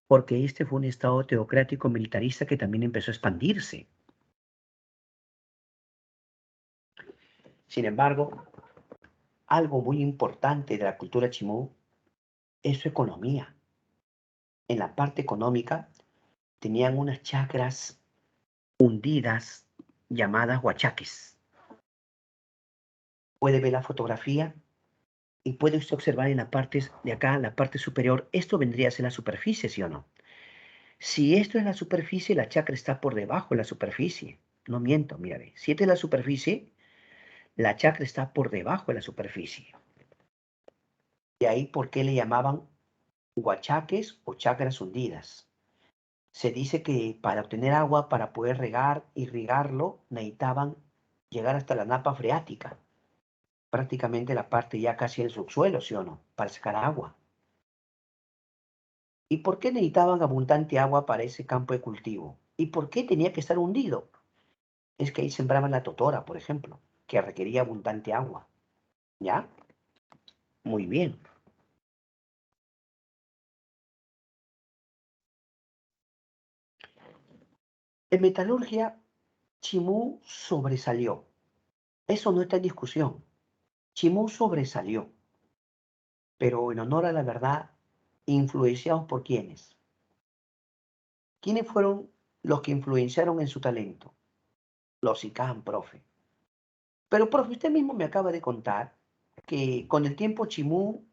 Porque este fue un estado teocrático militarista que también empezó a expandirse. Sin embargo, algo muy importante de la cultura Chimú es su economía. En la parte económica tenían unas chacras hundidas llamadas huachaques. Puede ver la fotografía y puede usted observar en la parte de acá, la parte superior, esto vendría a ser la superficie, ¿sí o no? Si esto es la superficie, la chacra está por debajo de la superficie. No miento, mira, si esta es la superficie, la chacra está por debajo de la superficie. De ahí por qué le llamaban huachaques o chacras hundidas. Se dice que para obtener agua, para poder regar, irrigarlo, necesitaban llegar hasta la napa freática, prácticamente la parte ya casi del subsuelo, ¿sí o no? Para sacar agua. ¿Y por qué necesitaban abundante agua para ese campo de cultivo? ¿Y por qué tenía que estar hundido? Es que ahí sembraban la totora, por ejemplo, que requería abundante agua. ¿Ya? Muy bien. En metalurgia, Chimú sobresalió. Eso no está en discusión. Chimú sobresalió, pero en honor a la verdad, influenciados por quiénes. ¿Quiénes fueron los que influenciaron en su talento? Los ICAM, profe. Pero, profe, usted mismo me acaba de contar que con el tiempo Chimú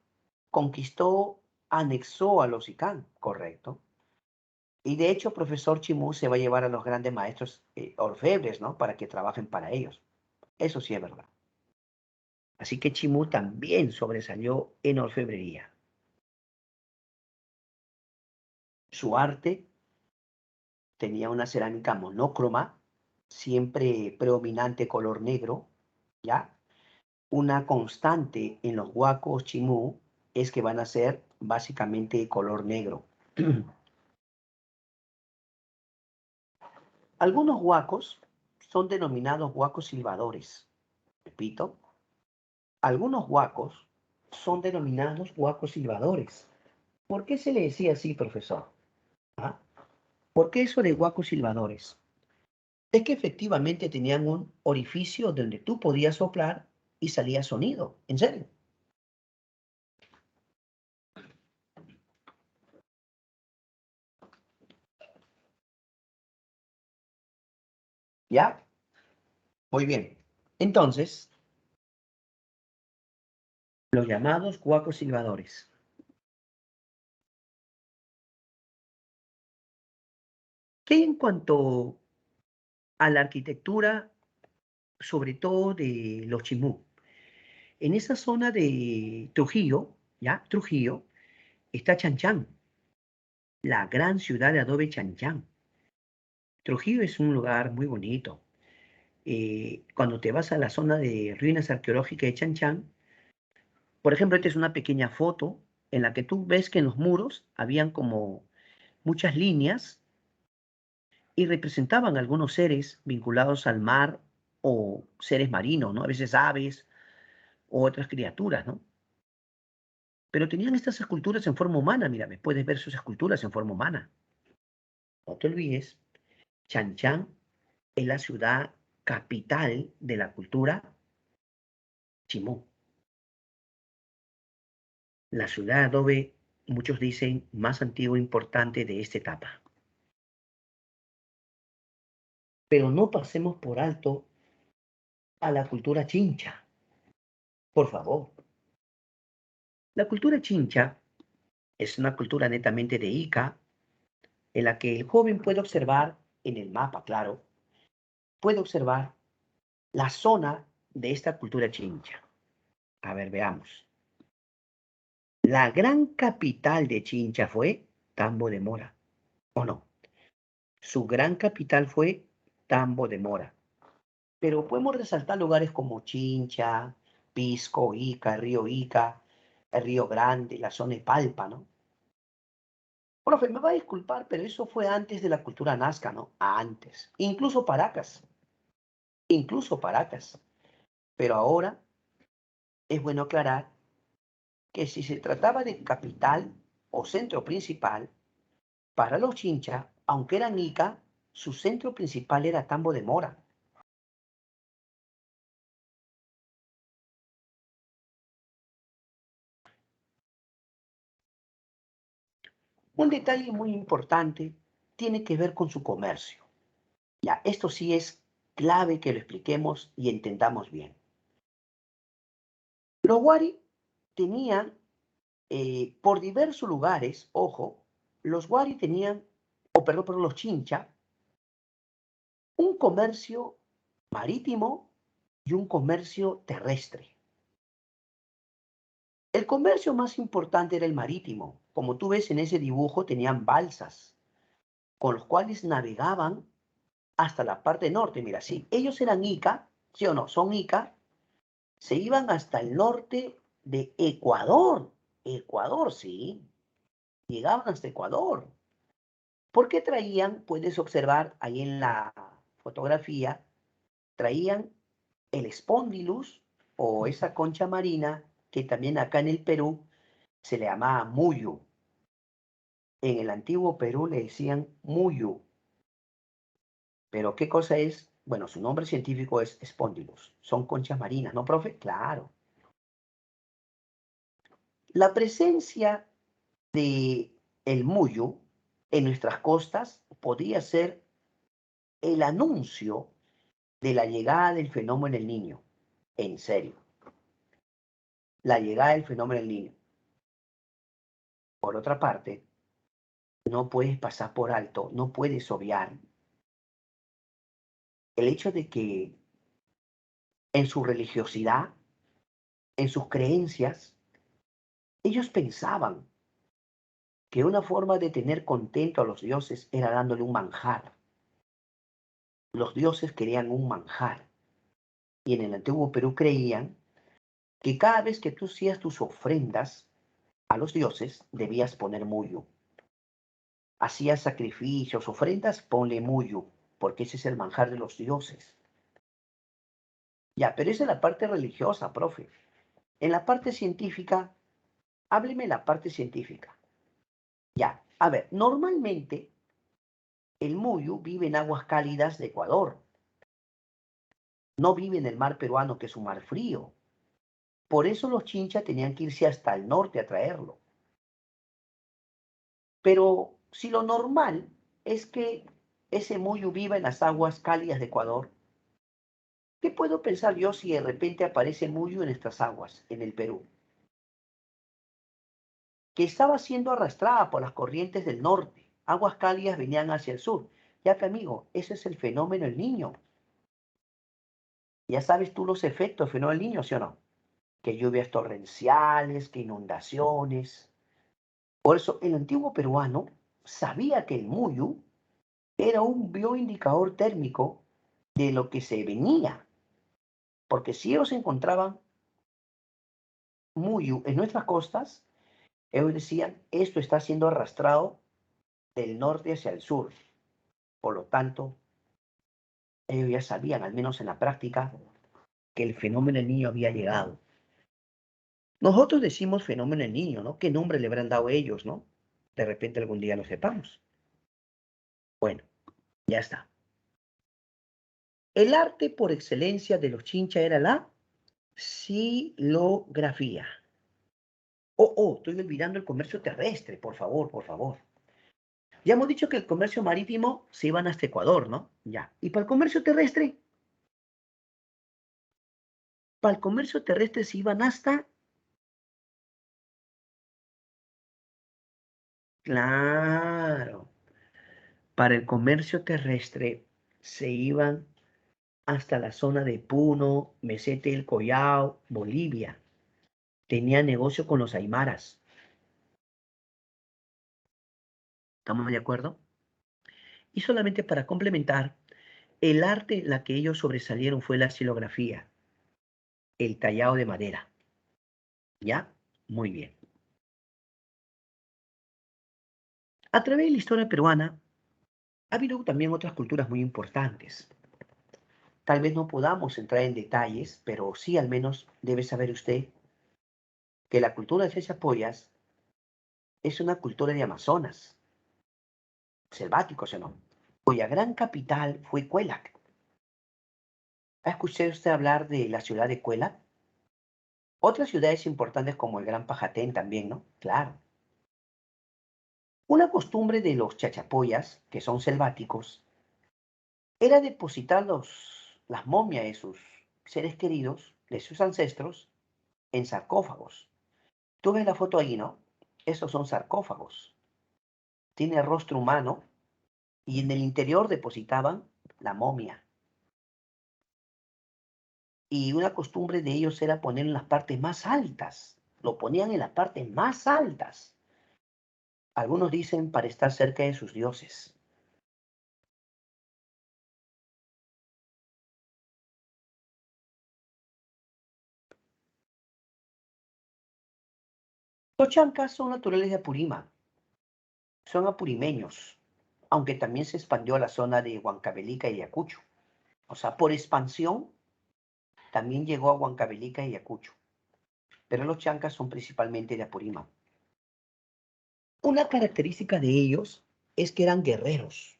conquistó, anexó a los ICAM, ¿correcto? Y de hecho, profesor Chimú se va a llevar a los grandes maestros orfebres, ¿no? Para que trabajen para ellos. Eso sí es verdad. Así que Chimú también sobresalió en orfebrería. Su arte tenía una cerámica monócroma, siempre predominante color negro, ¿ya? Una constante en los huacos Chimú es que van a ser básicamente color negro. Algunos huacos son denominados huacos silbadores. Repito, algunos huacos son denominados huacos silbadores. ¿Por qué se le decía así, profesor? ¿Ah? ¿Por qué eso de huacos silbadores? Es que efectivamente tenían un orificio donde tú podías soplar y salía sonido. ¿En serio? ¿Ya? Muy bien. Entonces, los llamados cuacos silbadores. ¿Qué hay en cuanto a la arquitectura, sobre todo de los chimú? En esa zona de Trujillo, ¿ya? Trujillo, está Chanchán, la gran ciudad de adobe Chanchán. Trujillo es un lugar muy bonito. Cuando te vas a la zona de ruinas arqueológicas de Chanchán, por ejemplo, esta es una pequeña foto en la que tú ves que en los muros habían como muchas líneas y representaban algunos seres vinculados al mar o seres marinos, ¿no? A veces aves o otras criaturas, ¿no? Pero tenían estas esculturas en forma humana, mira, puedes ver sus esculturas en forma humana. No te olvides, Chanchán es la ciudad capital de la cultura chimú. La ciudad adobe, muchos dicen, más antigua e importante de esta etapa. Pero no pasemos por alto a la cultura chincha, por favor. La cultura chincha es una cultura netamente de Ica, en la que el joven puede observar en el mapa, claro, puede observar la zona de esta cultura chincha. A ver, veamos. La gran capital de Chincha fue Tambo de Mora, ¿o no? Su gran capital fue Tambo de Mora. Pero podemos resaltar lugares como Chincha, Pisco, Ica, el Río Grande, la zona de Palpa, ¿no? Profe, me va a disculpar, pero eso fue antes de la cultura nazca, ¿no? Antes. Incluso Paracas. Pero ahora es bueno aclarar que si se trataba de capital o centro principal, para los Chincha, aunque eran Ica, su centro principal era Tambo de Mora. Un detalle muy importante tiene que ver con su comercio. Ya, esto sí es clave que lo expliquemos y entendamos bien. Los Wari tenían, por diversos lugares, ojo, los Wari tenían, o perdón, los Chincha, un comercio marítimo y un comercio terrestre. El comercio más importante era el marítimo. Como tú ves en ese dibujo, tenían balsas con los cuales navegaban hasta la parte norte. Mira, si ellos eran Ica, ¿sí o no? Son Ica, se iban hasta el norte de Ecuador. Ecuador, sí. Llegaban hasta Ecuador. ¿Por qué traían? Puedes observar ahí en la fotografía, traían el espondilus o esa concha marina que también acá en el Perú se le llamaba muyu. En el antiguo Perú le decían muyu. Pero ¿qué cosa es? Bueno, su nombre científico es espondylus. Son conchas marinas, ¿no, profe? Claro. La presencia de el muyu en nuestras costas podría ser el anuncio de la llegada del fenómeno del niño. En serio, la llegada del fenómeno del niño. Por otra parte, no puedes pasar por alto, no puedes obviar el hecho de que en su religiosidad, en sus creencias, ellos pensaban que una forma de tener contento a los dioses era dándole un manjar. Los dioses querían un manjar. Y en el antiguo Perú creían que cada vez que tú hacías tus ofrendas a los dioses, debías poner muyo. Hacías sacrificios, ofrendas, ponle muyo, porque ese es el manjar de los dioses. Ya, pero esa es la parte religiosa, profe. En la parte científica, hábleme la parte científica. Ya, a ver, normalmente el muyu vive en aguas cálidas de Ecuador. No vive en el mar peruano, que es un mar frío. Por eso los chinchas tenían que irse hasta el norte a traerlo. Pero si lo normal es que ese muyu viva en las aguas cálidas de Ecuador. ¿Qué puedo pensar yo si de repente aparece muyu en estas aguas, en el Perú? Que estaba siendo arrastrada por las corrientes del norte. Aguas cálidas venían hacia el sur. Ya que, amigo, ese es el fenómeno del niño. Ya sabes tú los efectos del fenómeno del niño, ¿sí o no? Que lluvias torrenciales, que inundaciones. Por eso el antiguo peruano sabía que el muyu era un bioindicador térmico de lo que se venía. Porque si ellos encontraban muyu en nuestras costas, ellos decían, esto está siendo arrastrado del norte hacia el sur. Por lo tanto, ellos ya sabían, al menos en la práctica, que el fenómeno del niño había llegado. Nosotros decimos fenómeno del niño, ¿no? ¿Qué nombre le habrán dado ellos, no? De repente algún día lo sepamos. Bueno, ya está. El arte por excelencia de los Chincha era la xilografía. Estoy olvidando el comercio terrestre, por favor, por favor. Ya hemos dicho que el comercio marítimo se iban hasta Ecuador, ¿no? Ya. ¿Y para el comercio terrestre? Para el comercio terrestre se iban hasta... Claro. Para el comercio terrestre se iban hasta la zona de Puno, Mesete del Collao, Bolivia. Tenía negocio con los aymaras. ¿Estamos de acuerdo? Y solamente para complementar, el arte en la que ellos sobresalieron fue la xilografía, el tallado de madera. ¿Ya? Muy bien. A través de la historia peruana, ha habido también otras culturas muy importantes. Tal vez no podamos entrar en detalles, pero sí al menos debe saber usted que la cultura de Chachapoyas es una cultura de Amazonas, selváticos, ¿o no? Cuya gran capital fue Cuelac. ¿Ha escuchado usted hablar de la ciudad de Cuelac? Otras ciudades importantes como el Gran Pajatén también, ¿no? Claro. Una costumbre de los chachapoyas, que son selváticos, era depositar las momias de sus seres queridos, de sus ancestros, en sarcófagos. Tú ves la foto ahí, ¿no? Esos son sarcófagos. Tiene rostro humano y en el interior depositaban la momia. Y una costumbre de ellos era ponerlo en las partes más altas. Lo ponían en las partes más altas. Algunos dicen para estar cerca de sus dioses. Los chancas son naturales de Apurima, son apurimeños, aunque también se expandió a la zona de Huancavelica y Ayacucho. O sea, por expansión también llegó a Huancavelica y Ayacucho. Pero los chancas son principalmente de Apurima. Una característica de ellos es que eran guerreros,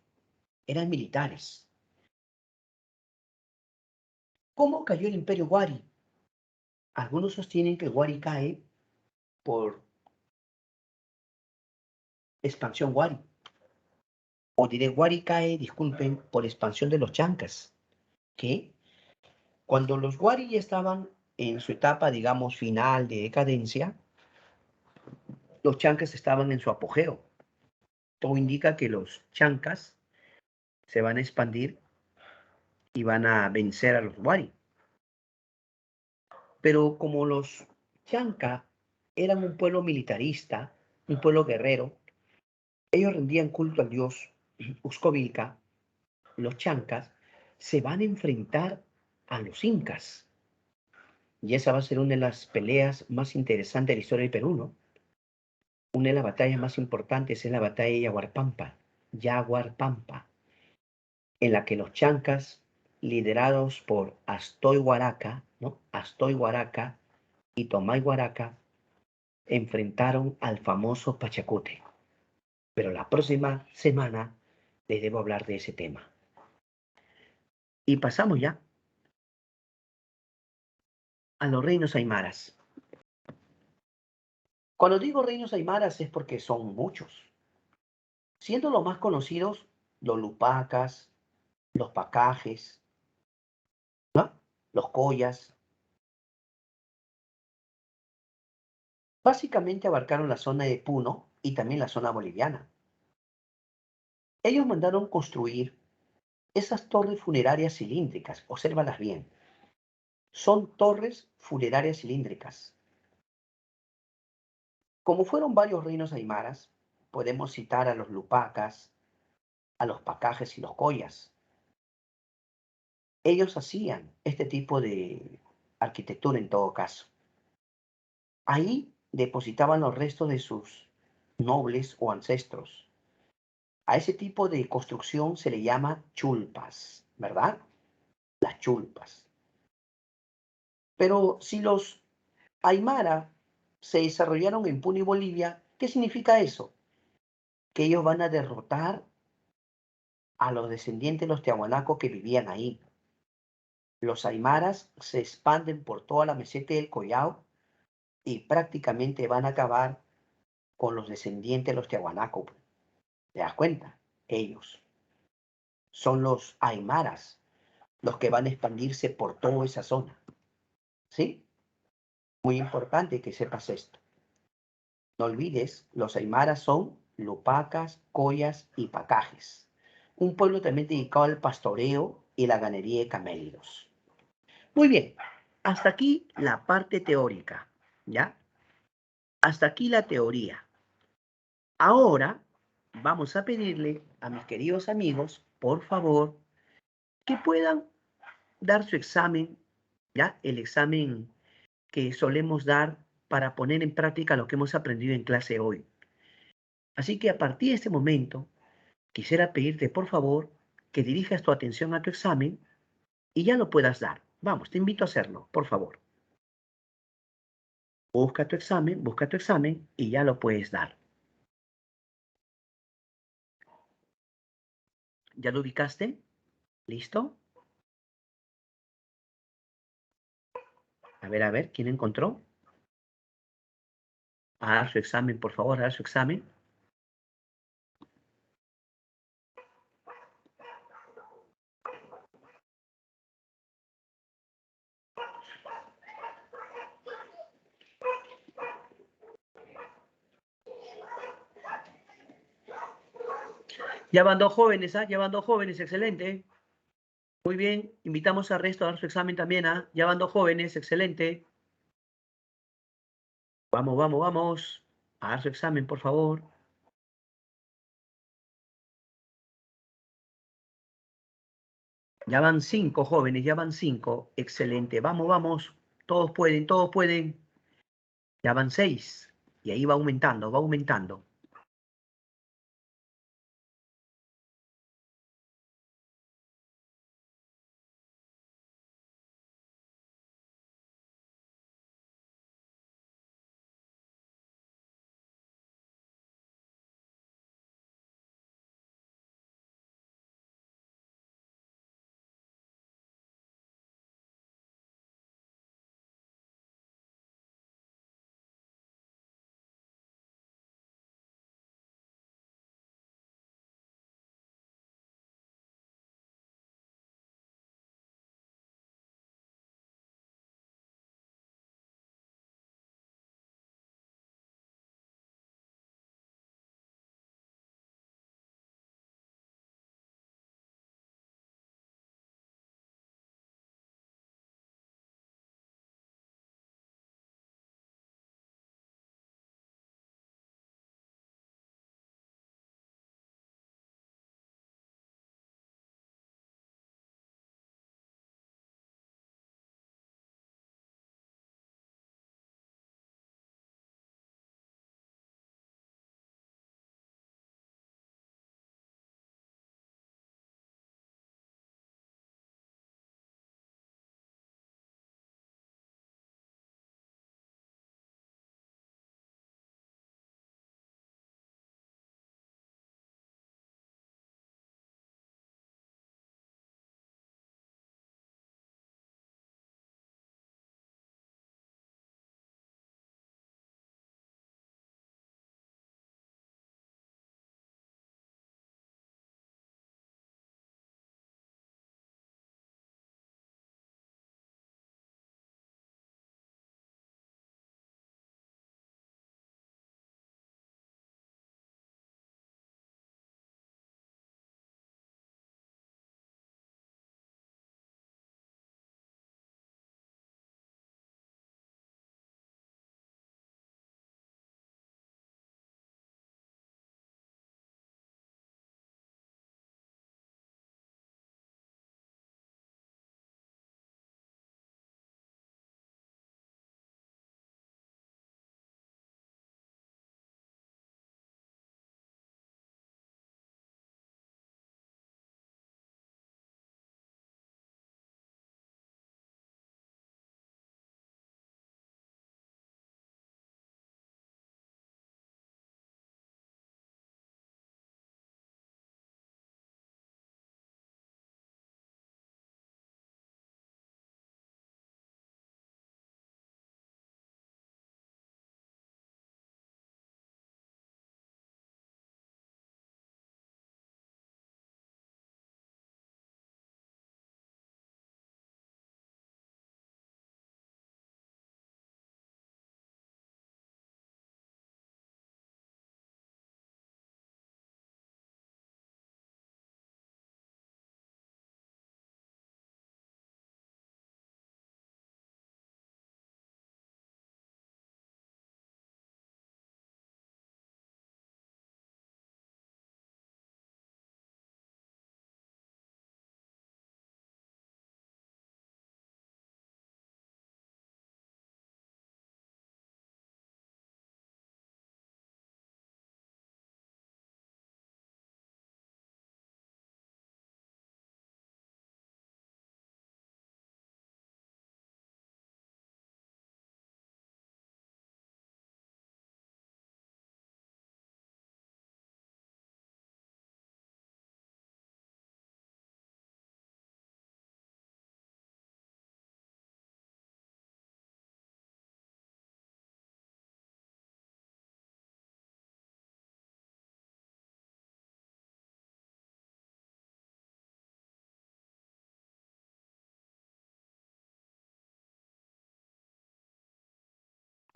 eran militares. ¿Cómo cayó el imperio Wari? Algunos sostienen que el Wari cae por expansión Wari. O diré Wari cae, disculpen, por expansión de los chancas. Que cuando los Wari ya estaban en su etapa, digamos, final de decadencia, los chancas estaban en su apogeo. Todo indica que los chancas se van a expandir y van a vencer a los Wari. Pero como los chancas eran un pueblo militarista, un pueblo guerrero, ellos rendían culto al dios Uscovilca. Los chancas se van a enfrentar a los incas. Y esa va a ser una de las peleas más interesantes de la historia del Perú, ¿no? Una de las batallas más importantes es la batalla de Yaguarpampa, en la que los chancas, liderados por Astoy Huaraca, ¿no? Astoy Huaraca y Tomay Huaraca, enfrentaron al famoso Pachacute. Pero la próxima semana les debo hablar de ese tema. Y pasamos ya a los reinos aymaras. Cuando digo reinos aymaras es porque son muchos, siendo los más conocidos los lupacas, los pacajes, ¿no? Los collas. Básicamente abarcaron la zona de Puno y también la zona boliviana. Ellos mandaron construir esas torres funerarias cilíndricas, obsérvalas bien. Son torres funerarias cilíndricas. Como fueron varios reinos aymaras, podemos citar a los lupacas, a los pacajes y los collas. Ellos hacían este tipo de arquitectura en todo caso. Ahí depositaban los restos de sus nobles o ancestros. A ese tipo de construcción se le llama chulpas, ¿verdad? Las chulpas. Pero si los aymara se desarrollaron en Puno y Bolivia, ¿qué significa eso? Que ellos van a derrotar a los descendientes de los tiahuanacos que vivían ahí. Los aymaras se expanden por toda la meseta del Collao y prácticamente van a acabar con los descendientes de los tiahuanacos. ¿Te das cuenta? Ellos son los aymaras los que van a expandirse por toda esa zona. ¿Sí? Muy importante que sepas esto. No olvides, los aymaras son lupacas, collas y pacajes. Un pueblo también dedicado al pastoreo y la ganadería de camélidos. Muy bien, hasta aquí la parte teórica, ¿ya? Hasta aquí la teoría. Ahora vamos a pedirle a mis queridos amigos, por favor, que puedan dar su examen, ¿ya? El examen que solemos dar para poner en práctica lo que hemos aprendido en clase hoy. Así que a partir de este momento, quisiera pedirte, por favor, que dirijas tu atención a tu examen y ya lo puedas dar. Vamos, te invito a hacerlo, por favor. Busca tu examen y ya lo puedes dar. ¿Ya lo ubicaste? ¿Listo? A ver, ¿quién encontró? A dar su examen, por favor, a dar su examen. Ya van dos jóvenes, ¿ah? Ya van dos jóvenes, excelente. Muy bien, invitamos al resto a dar su examen también, ¿ah? Ya van dos jóvenes, excelente. Vamos, vamos, vamos. A dar su examen, por favor. Ya van cinco jóvenes, ya van cinco. Excelente. Vamos, vamos. Todos pueden, todos pueden. Ya van seis. Y ahí va aumentando, va aumentando.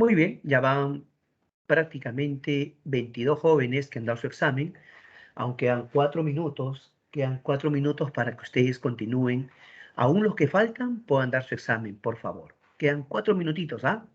Muy bien, ya van prácticamente 22 jóvenes que han dado su examen. Aunque quedan 4 minutos para que ustedes continúen. Aún los que faltan puedan dar su examen, por favor. Quedan 4 minutitos, ¿ah?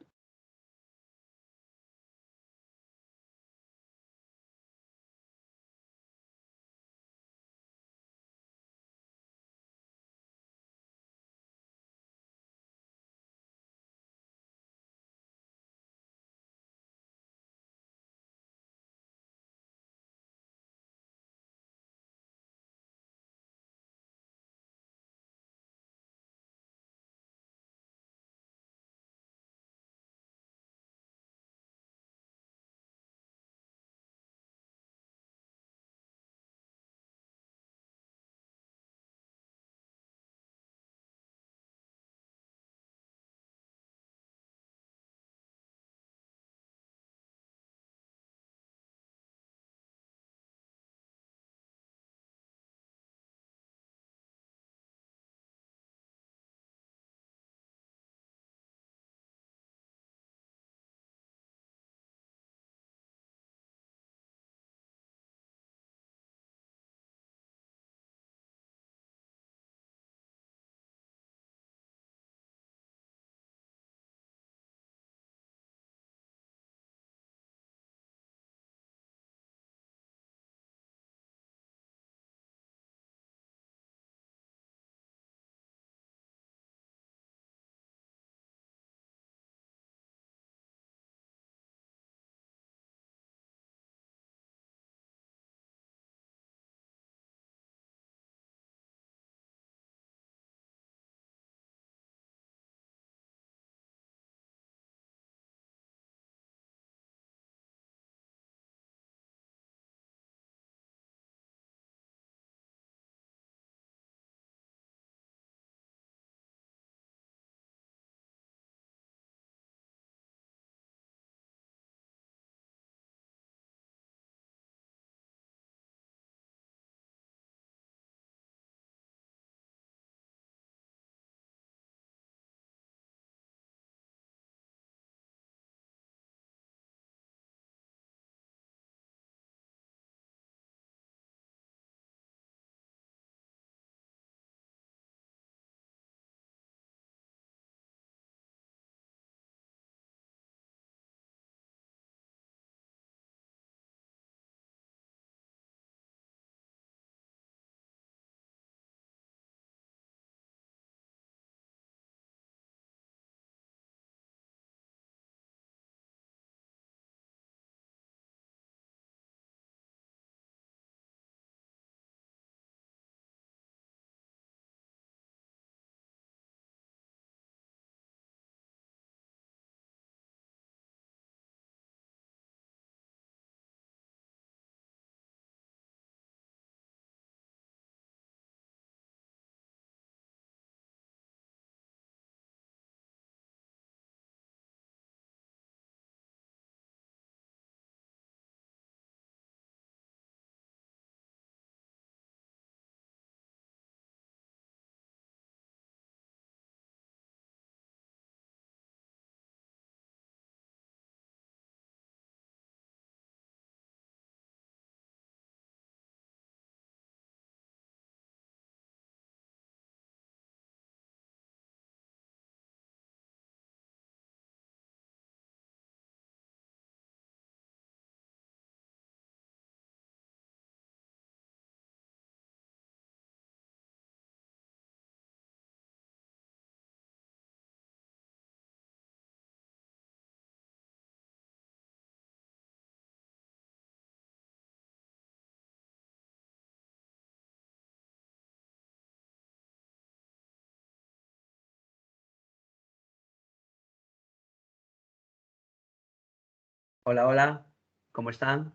Hola, hola, ¿cómo están?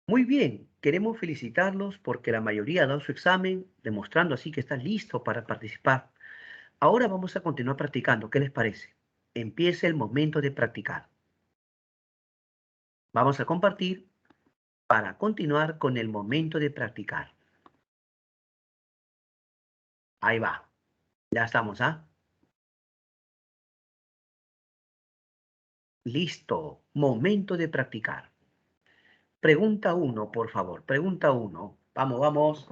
Muy bien, queremos felicitarlos porque la mayoría ha dado su examen, demostrando así que están listos para participar. Ahora vamos a continuar practicando, ¿qué les parece? Empieza el momento de practicar. Vamos a compartir para continuar con el momento de practicar. Ahí va, ya estamos, ¿ah? Listo. Momento de practicar. Pregunta 1, por favor. Pregunta 1. Vamos, vamos.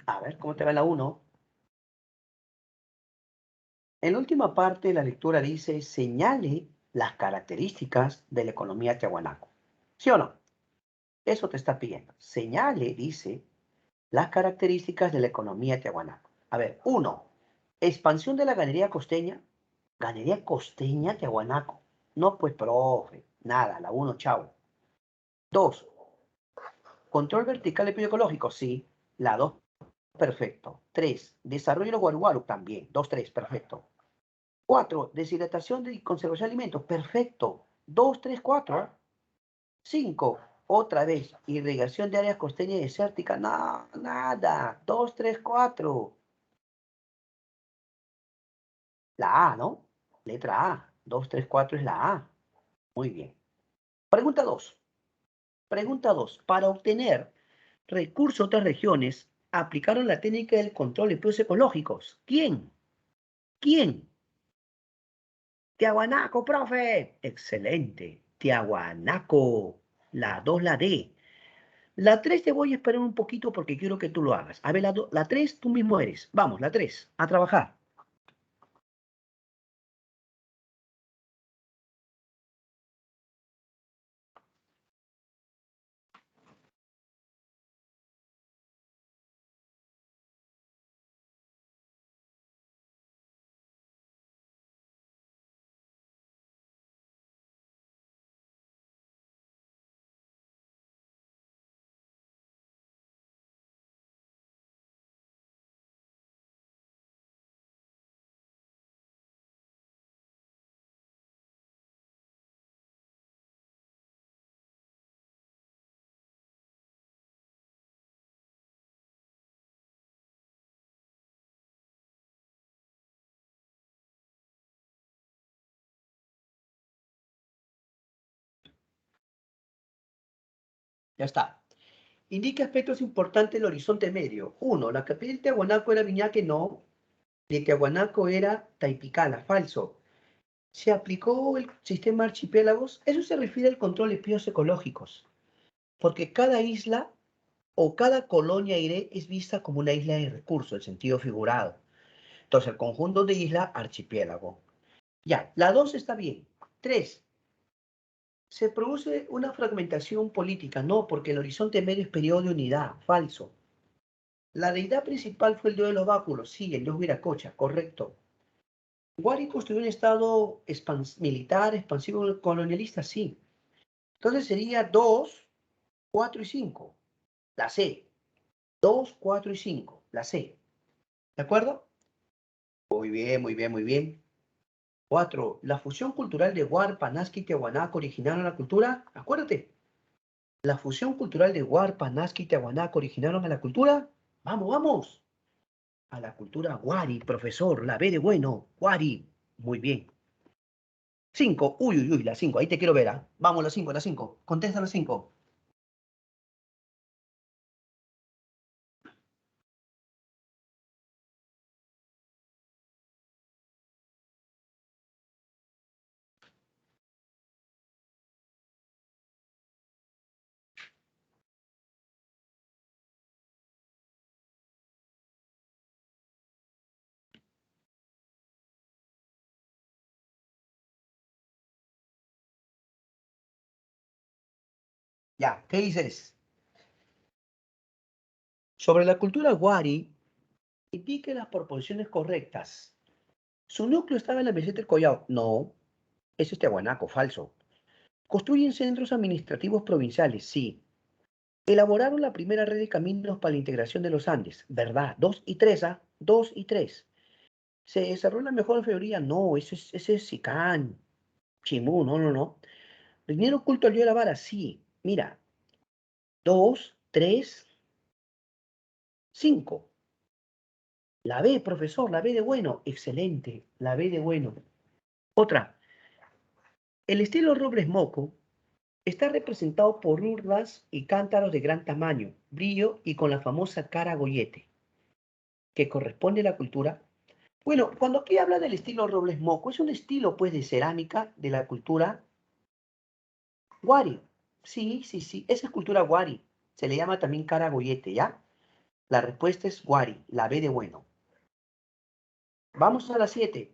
A ver, ¿cómo te va la 1? En la última parte de la lectura dice, señale las características de la economía tiahuanaco. ¿Sí o no? Eso te está pidiendo. Señale, dice, las características de la economía tiahuanaco. A ver, 1. Expansión de la galería costeña. Galería costeña tiahuanaco. No, pues, profe. Nada, la 1, chao. 2. Control vertical de ecológico. Sí. La 2, perfecto. 3. Desarrollo de los guaruguaru. También. 2, 3, perfecto. 4. Deshidratación y conservación de alimentos. Perfecto. 2, 3, 4. 5. Otra vez. Irrigación de áreas costeñas y desérticas. No, nada. 2, 3, 4. La A, ¿no? Letra A. 2, 3, 4 es la A. Muy bien. Pregunta 2. Pregunta 2. Para obtener recursos de otras regiones, aplicaron la técnica del control de precios ecológicos. ¿Quién? ¿Quién? Tiahuanaco, profe. Excelente. Tiahuanaco. La 2, la D. La 3 te voy a esperar un poquito porque quiero que tú lo hagas. A ver, la 3 tú mismo eres. Vamos, la 3. A trabajar. Ya está. Indica aspectos importantes del horizonte medio. 1. La capital de Tiahuanaco era Viñaque. No. De Tiahuanaco era Taipicala. Falso. ¿Se aplicó el sistema archipiélagos? Eso se refiere al control de ríos ecológicos. Porque cada isla o cada colonia aire es vista como una isla de recursos, en sentido figurado. Entonces, el conjunto de isla, archipiélago. Ya, la 2 está bien. 3. Se produce una fragmentación política. No, porque el horizonte medio es periodo de unidad. Falso. La deidad principal fue el dios de los báculos. Sí, el dios Viracocha. Correcto. Wari construyó un estado militar, expansivo, colonialista. Sí. Entonces sería 2, 4 y 5. La C. 2, 4 y 5. La C. ¿De acuerdo? Muy bien, muy bien, muy bien. 4. La fusión cultural de War, Panaski y Tiahuanaco originaron la cultura. Acuérdate. La fusión cultural de War, Panaski y Tiahuanaco originaron a la cultura. Vamos, vamos. A la cultura Wari, profesor. La B de bueno. Wari. Muy bien. 5. Uy, uy, uy, la 5. Ahí te quiero ver. ¿Ah? Vamos, la 5, la 5. Contesta la 5. Ya, ¿qué dices? Sobre la cultura Wari, indique las proporciones correctas. Su núcleo estaba en la meseta del Collao. No, eso es Tiahuanaco, falso. Construyen centros administrativos provinciales, sí. Elaboraron la primera red de caminos para la integración de los Andes, ¿verdad? 2 y 3, ¿ah? 2 y 3. ¿Se desarrolla mejor en Feoría? No, ese es Sicán, Chimú, no, no, no. ¿Dinero oculto al río de la Vara? Sí. Mira, 2, 3. 5. La B, profesor, la B de bueno. Excelente, la B de bueno. Otra. El estilo Robles Moco está representado por urnas y cántaros de gran tamaño, brillo y con la famosa cara gollete, que corresponde a la cultura. Bueno, cuando aquí habla del estilo Robles Moco, es un estilo, pues, de cerámica de la cultura Wari. Sí, sí, sí, esa es cultura Wari. Se le llama también cara gollete, ¿ya? La respuesta es Wari, la B de bueno. Vamos a la 7.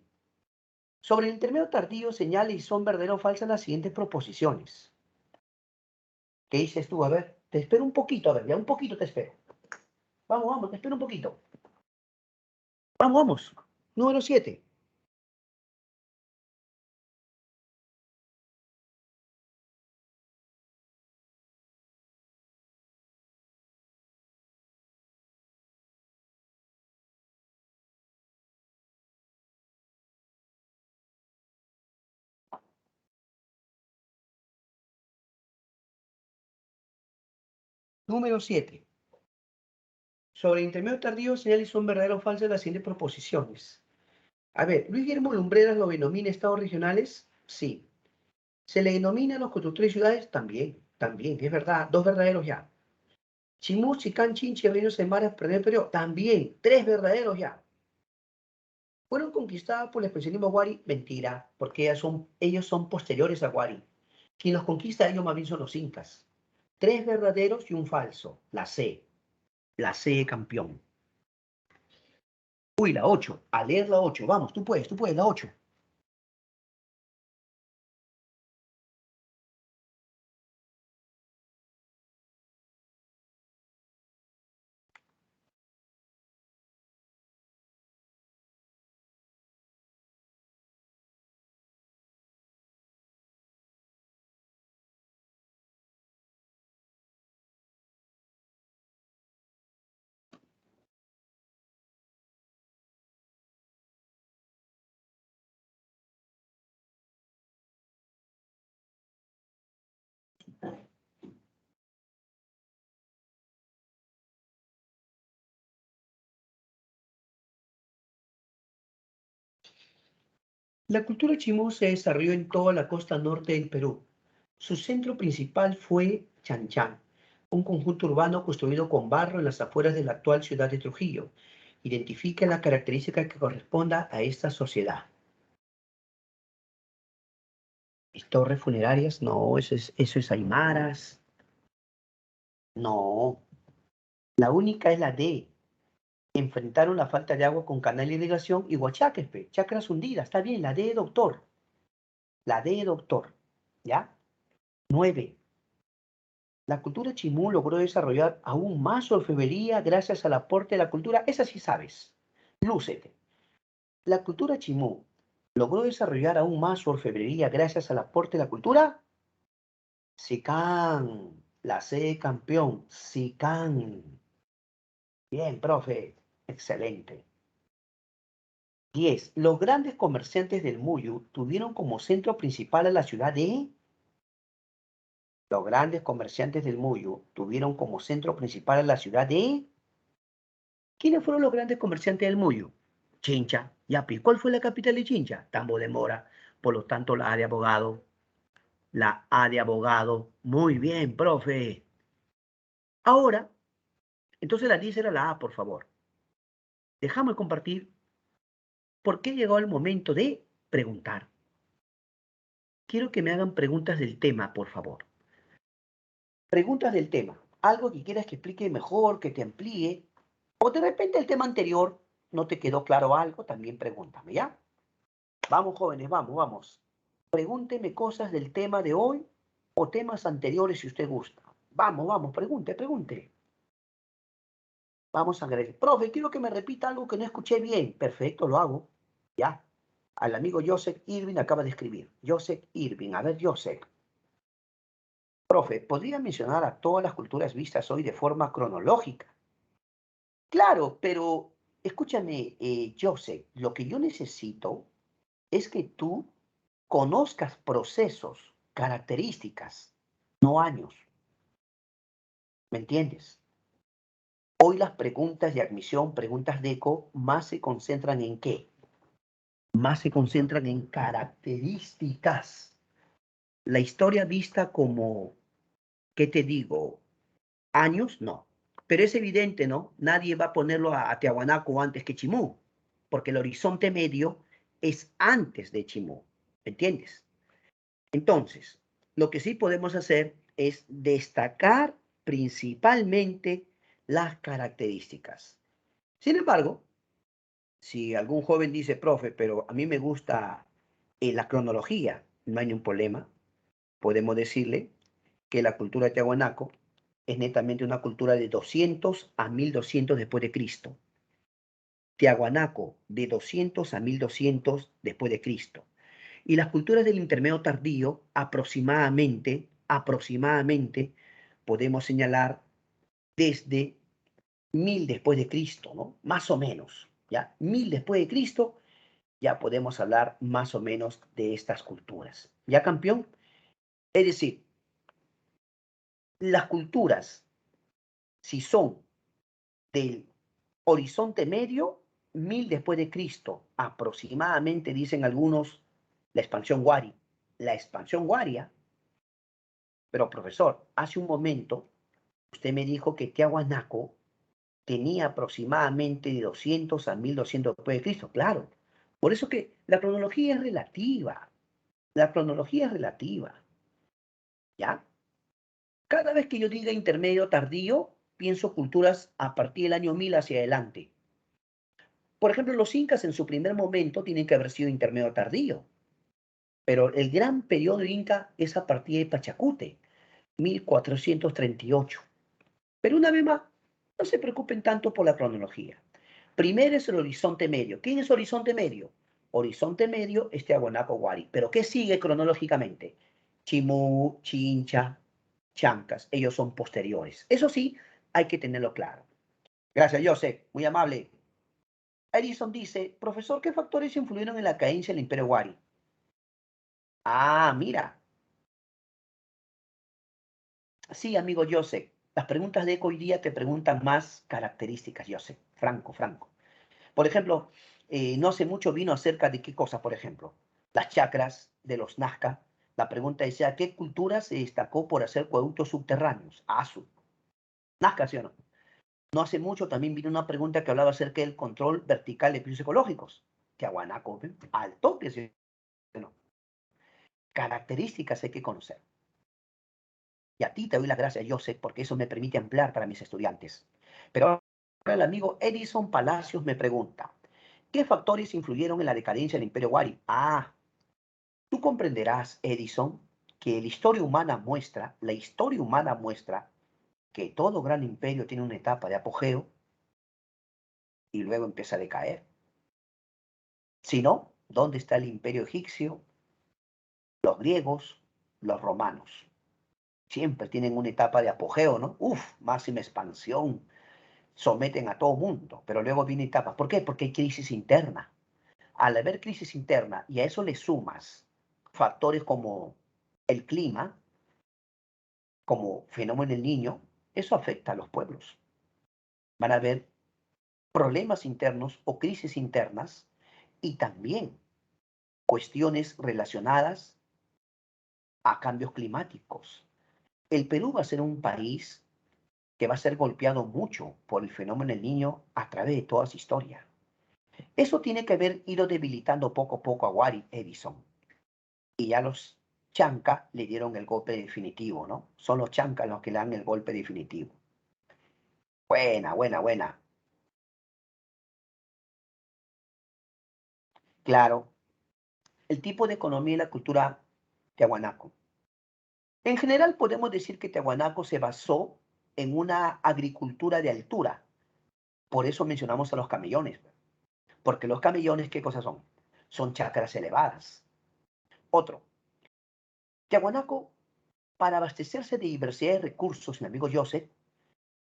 Sobre el intermedio tardío, señale y son verdadero o falsas las siguientes proposiciones. ¿Qué dices tú? A ver, te espero un poquito, a ver, ya un poquito te espero. Vamos, vamos, te espero un poquito. Vamos, vamos. Número 7. Número 7. Sobre el intermedio tardío, señale y son verdadero o falsas las siguientes proposiciones. A ver, Luis Guillermo Lumbreras lo denomina estados regionales. Sí. ¿Se le denomina a los constructores de ciudades? También, también, es verdad. Dos verdaderos ya. Chimú, Chicán, Chinche, Reinos en Maras, primer periodo. También, tres verdaderos ya. Fueron conquistadas por el expresionismo Wari. Mentira, porque ellos son posteriores a Wari. Quien los conquista a ellos más bien son los incas. Tres verdaderos y un falso. La C. La C, campeón. Uy, la 8. A leer la 8. Vamos, tú puedes, la 8. La cultura chimú se desarrolló en toda la costa norte del Perú. Su centro principal fue Chanchán, un conjunto urbano construido con barro en las afueras de la actual ciudad de Trujillo. Identifica la característica que corresponda a esta sociedad. ¿Y torres funerarias? No, eso es Aymaras. No, la única es la D. Enfrentaron la falta de agua con canal de irrigación y huachaques, chacras hundidas. Está bien, la D, doctor. La D, doctor. ¿Ya? 9. La cultura chimú logró desarrollar aún más orfebrería gracias al aporte de la cultura. Esa sí sabes. Lúcete. La cultura chimú logró desarrollar aún más su orfebrería gracias al aporte de la cultura. Sicán. La C, campeón. Sicán. Bien, profe. Excelente. 10. Los grandes comerciantes del Muyu tuvieron como centro principal a la ciudad de... Los grandes comerciantes del Muyu tuvieron como centro principal a la ciudad de... ¿Quiénes fueron los grandes comerciantes del Muyu? Chincha, Yapi. ¿Cuál fue la capital de Chincha? Tambo de Mora. Por lo tanto, la A de abogado. La A de abogado. Muy bien, profe. Ahora, entonces la 10 era la A, por favor. Dejamos de compartir. ¿Por qué llegó el momento de preguntar? Quiero que me hagan preguntas del tema, por favor. Preguntas del tema. Algo que quieras que explique mejor, que te amplíe. O de repente el tema anterior no te quedó claro algo, también pregúntame, ¿ya? Vamos, jóvenes, vamos, vamos. Pregúnteme cosas del tema de hoy o temas anteriores si usted gusta. Vamos, vamos, pregunte, pregunte. Vamos a ver. Profe, quiero que me repita algo que no escuché bien. Perfecto, lo hago. Ya. Al amigo Joseph Irving acaba de escribir. Joseph Irving. A ver, Joseph. Profe, ¿podría mencionar a todas las culturas vistas hoy de forma cronológica? Claro, pero escúchame, Joseph, lo que yo necesito es que tú conozcas procesos, características, no años. ¿Me entiendes? Hoy las preguntas de admisión, preguntas de ECO, más se concentran en ¿qué? Más se concentran en características. La historia vista como, ¿qué te digo? Años, no. Pero es evidente, ¿no? Nadie va a ponerlo a Tiahuanaco antes que Chimú, porque el horizonte medio es antes de Chimú, ¿entiendes? Entonces, lo que sí podemos hacer es destacar principalmente las características. Sin embargo, si algún joven dice, profe, pero a mí me gusta la cronología, no hay ningún problema. Podemos decirle que la cultura de Tiahuanaco es netamente una cultura de 200 a 1200 después de Cristo. Tiahuanaco de 200 a 1200 después de Cristo. Y las culturas del intermedio tardío, aproximadamente, podemos señalar desde 1000 después de Cristo, ¿no? Más o menos, ¿ya? 1000 después de Cristo, ya podemos hablar más o menos de estas culturas. ¿Ya, campeón? Es decir, las culturas, si son del horizonte medio, 1000 después de Cristo, aproximadamente, dicen algunos, la expansión Wari. La expansión Waria, pero profesor, hace un momento usted me dijo que Tiahuanaco tenía aproximadamente de 200 a 1200 después de Cristo. Claro, por eso que la cronología es relativa. La cronología es relativa, ¿ya? Cada vez que yo diga intermedio tardío, pienso culturas a partir del año 1000 hacia adelante. Por ejemplo, los incas en su primer momento tienen que haber sido intermedio tardío, pero el gran periodo inca es a partir de Pachacute, 1438. Pero una vez más, no se preocupen tanto por la cronología. Primero es el horizonte medio. ¿Quién es horizonte medio? Horizonte medio es Tiahuanaco Huari. ¿Pero qué sigue cronológicamente? Chimú, Chincha, Chancas. Ellos son posteriores. Eso sí, hay que tenerlo claro. Gracias, Joseph. Muy amable. Edison dice, profesor, ¿qué factores influyeron en la cadencia del Imperio Huari? Ah, mira. Sí, amigo Joseph. Las preguntas de Eco hoy día te preguntan más características, Joseph. Franco, franco. Por ejemplo, no hace mucho vino acerca de qué cosa, por ejemplo. Las chacras de los Nazca. La pregunta decía, ¿qué cultura se destacó por hacer acueductos subterráneos? Azu. Nazca, ¿sí o no? No hace mucho también vino una pregunta que hablaba acerca del control vertical de pisos ecológicos. Tiahuanaco, al tope, ¿sí o no? Características hay que conocer. Y a ti te doy las gracias, Joseph, porque eso me permite ampliar para mis estudiantes. Pero ahora el amigo Edison Palacios me pregunta, ¿qué factores influyeron en la decadencia del Imperio Wari? Ah, tú comprenderás, Edison, que la historia humana muestra que todo gran imperio tiene una etapa de apogeo y luego empieza a decaer. Si no, ¿dónde está el imperio egipcio, los griegos, los romanos? Siempre tienen una etapa de apogeo, ¿no? Uf, máxima expansión, someten a todo mundo, pero luego viene etapas. ¿Por qué? Porque hay crisis interna. Al haber crisis interna y a eso le sumas factores como el clima, como fenómeno del niño, eso afecta a los pueblos. Van a haber problemas internos o crisis internas y también cuestiones relacionadas a cambios climáticos. El Perú va a ser un país que va a ser golpeado mucho por el fenómeno del niño a través de toda su historia. Eso tiene que haber ido debilitando poco a poco a Wari Edison. Y ya los Chanca le dieron el golpe definitivo, ¿no? Son los Chanca los que le dan el golpe definitivo. Buena, buena, buena. Claro, el tipo de economía y la cultura tiahuanaco. En general podemos decir que Tiahuanaco se basó en una agricultura de altura. Por eso mencionamos a los camellones. Porque los camellones, ¿qué cosas son? Son chacras elevadas. Otro, Tiahuanaco, para abastecerse de diversidad de recursos, mi amigo Joseph,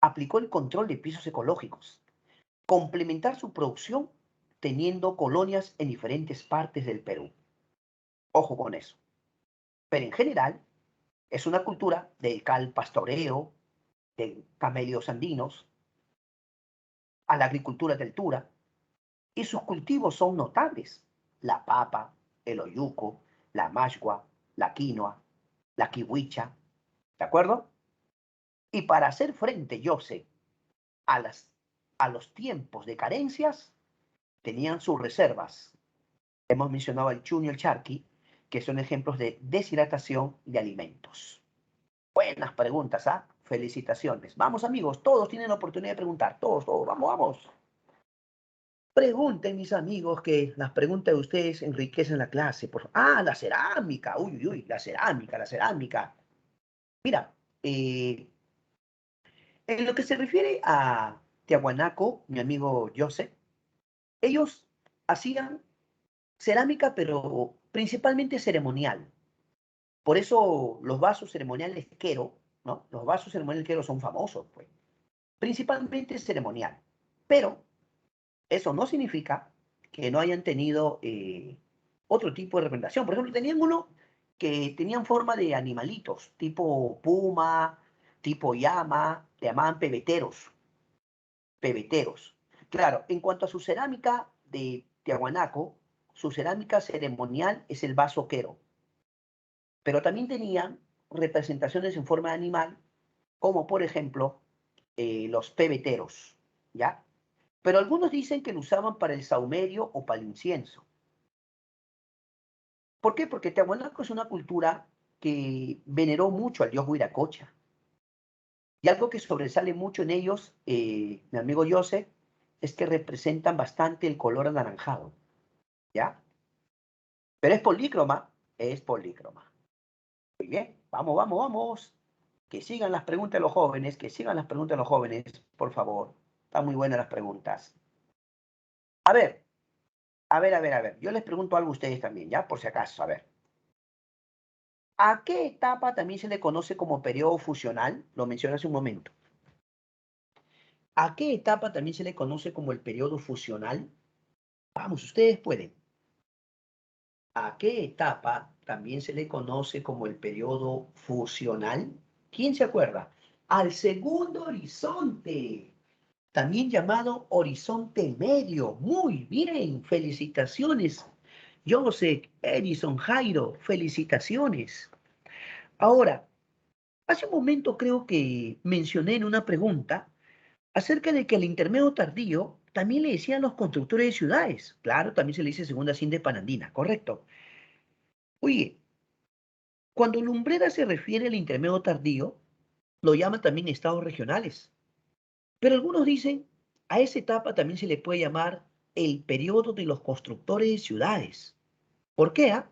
aplicó el control de pisos ecológicos, complementar su producción teniendo colonias en diferentes partes del Perú. Ojo con eso. Pero en general, es una cultura dedicada al pastoreo, de camellos andinos, a la agricultura de altura, y sus cultivos son notables. La papa, el oyuco, la mashua, la quinoa, la kiwicha, ¿de acuerdo? Y para hacer frente, yo sé, a, a los tiempos de carencias, tenían sus reservas. Hemos mencionado el chuño y el charqui, que son ejemplos de deshidratación de alimentos. Buenas preguntas, ¿ah? Felicitaciones. Vamos, amigos, todos tienen la oportunidad de preguntar. Todos, todos, vamos, vamos. Pregunten, mis amigos, que las preguntas de ustedes enriquecen la clase. Ah, la cerámica. Uy, uy, uy, la cerámica, la cerámica. Mira, en lo que se refiere a Tiahuanaco, mi amigo Joseph, ellos hacían cerámica, pero principalmente ceremonial. Por eso los vasos ceremoniales Quero, ¿no? Los vasos ceremoniales Quero son famosos, pues. Principalmente ceremonial. Pero eso no significa que no hayan tenido otro tipo de representación. Por ejemplo, tenían uno que tenían forma de animalitos, tipo puma, tipo llama, le llamaban pebeteros. Pebeteros. Claro, en cuanto a su cerámica de Tiahuanaco, su cerámica ceremonial es el vaso quero. Pero también tenían representaciones en forma de animal, como por ejemplo los pebeteros, ¿ya? Pero algunos dicen que lo usaban para el saumerio o para el incienso. ¿Por qué? Porque Tiahuanaco es una cultura que veneró mucho al dios Huiracocha. Y algo que sobresale mucho en ellos, mi amigo Joseph, es que representan bastante el color anaranjado, ¿ya? Pero es polícroma, es polícroma. Muy bien, vamos, vamos, vamos. Que sigan las preguntas de los jóvenes, que sigan las preguntas de los jóvenes, por favor. Están muy buenas las preguntas. A ver, a ver, a ver, a ver. Yo les pregunto algo a ustedes también, ¿ya? Por si acaso, a ver. ¿A qué etapa también se le conoce como periodo fusional? Lo mencioné hace un momento. ¿A qué etapa también se le conoce como el periodo fusional? Vamos, ustedes pueden. ¿A qué etapa también se le conoce como el periodo fusional? ¿Quién se acuerda? Al segundo horizonte, también llamado horizonte medio. Muy bien, felicitaciones. Joseph, Edison, Jairo, felicitaciones. Ahora, hace un momento creo que mencioné en una pregunta acerca de que el intermedio tardío también le decían los constructores de ciudades. Claro, también se le dice segunda cinta panandina, correcto. Oye, cuando Lumbrera se refiere al intermedio tardío, lo llama también estados regionales. Pero algunos dicen, a esa etapa también se le puede llamar el periodo de los constructores de ciudades. ¿Por qué?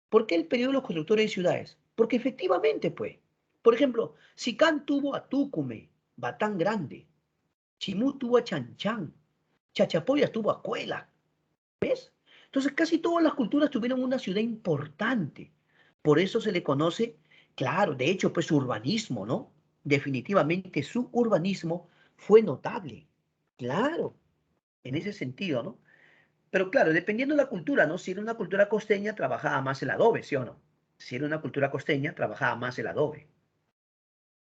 ¿Por qué el periodo de los constructores de ciudades? Porque efectivamente, pues, por ejemplo, Sicán tuvo a Túcume, Batán Grande, Chimú tuvo a Chanchán, Chachapoyas tuvo a Cuela, ¿ves? Entonces casi todas las culturas tuvieron una ciudad importante. Por eso se le conoce, claro, de hecho, pues su urbanismo, ¿no? Definitivamente su urbanismo fue notable. Claro, en ese sentido, ¿no? Pero claro, dependiendo de la cultura, ¿no? Si era una cultura costeña, trabajaba más el adobe, ¿sí o no? Si era una cultura costeña, trabajaba más el adobe.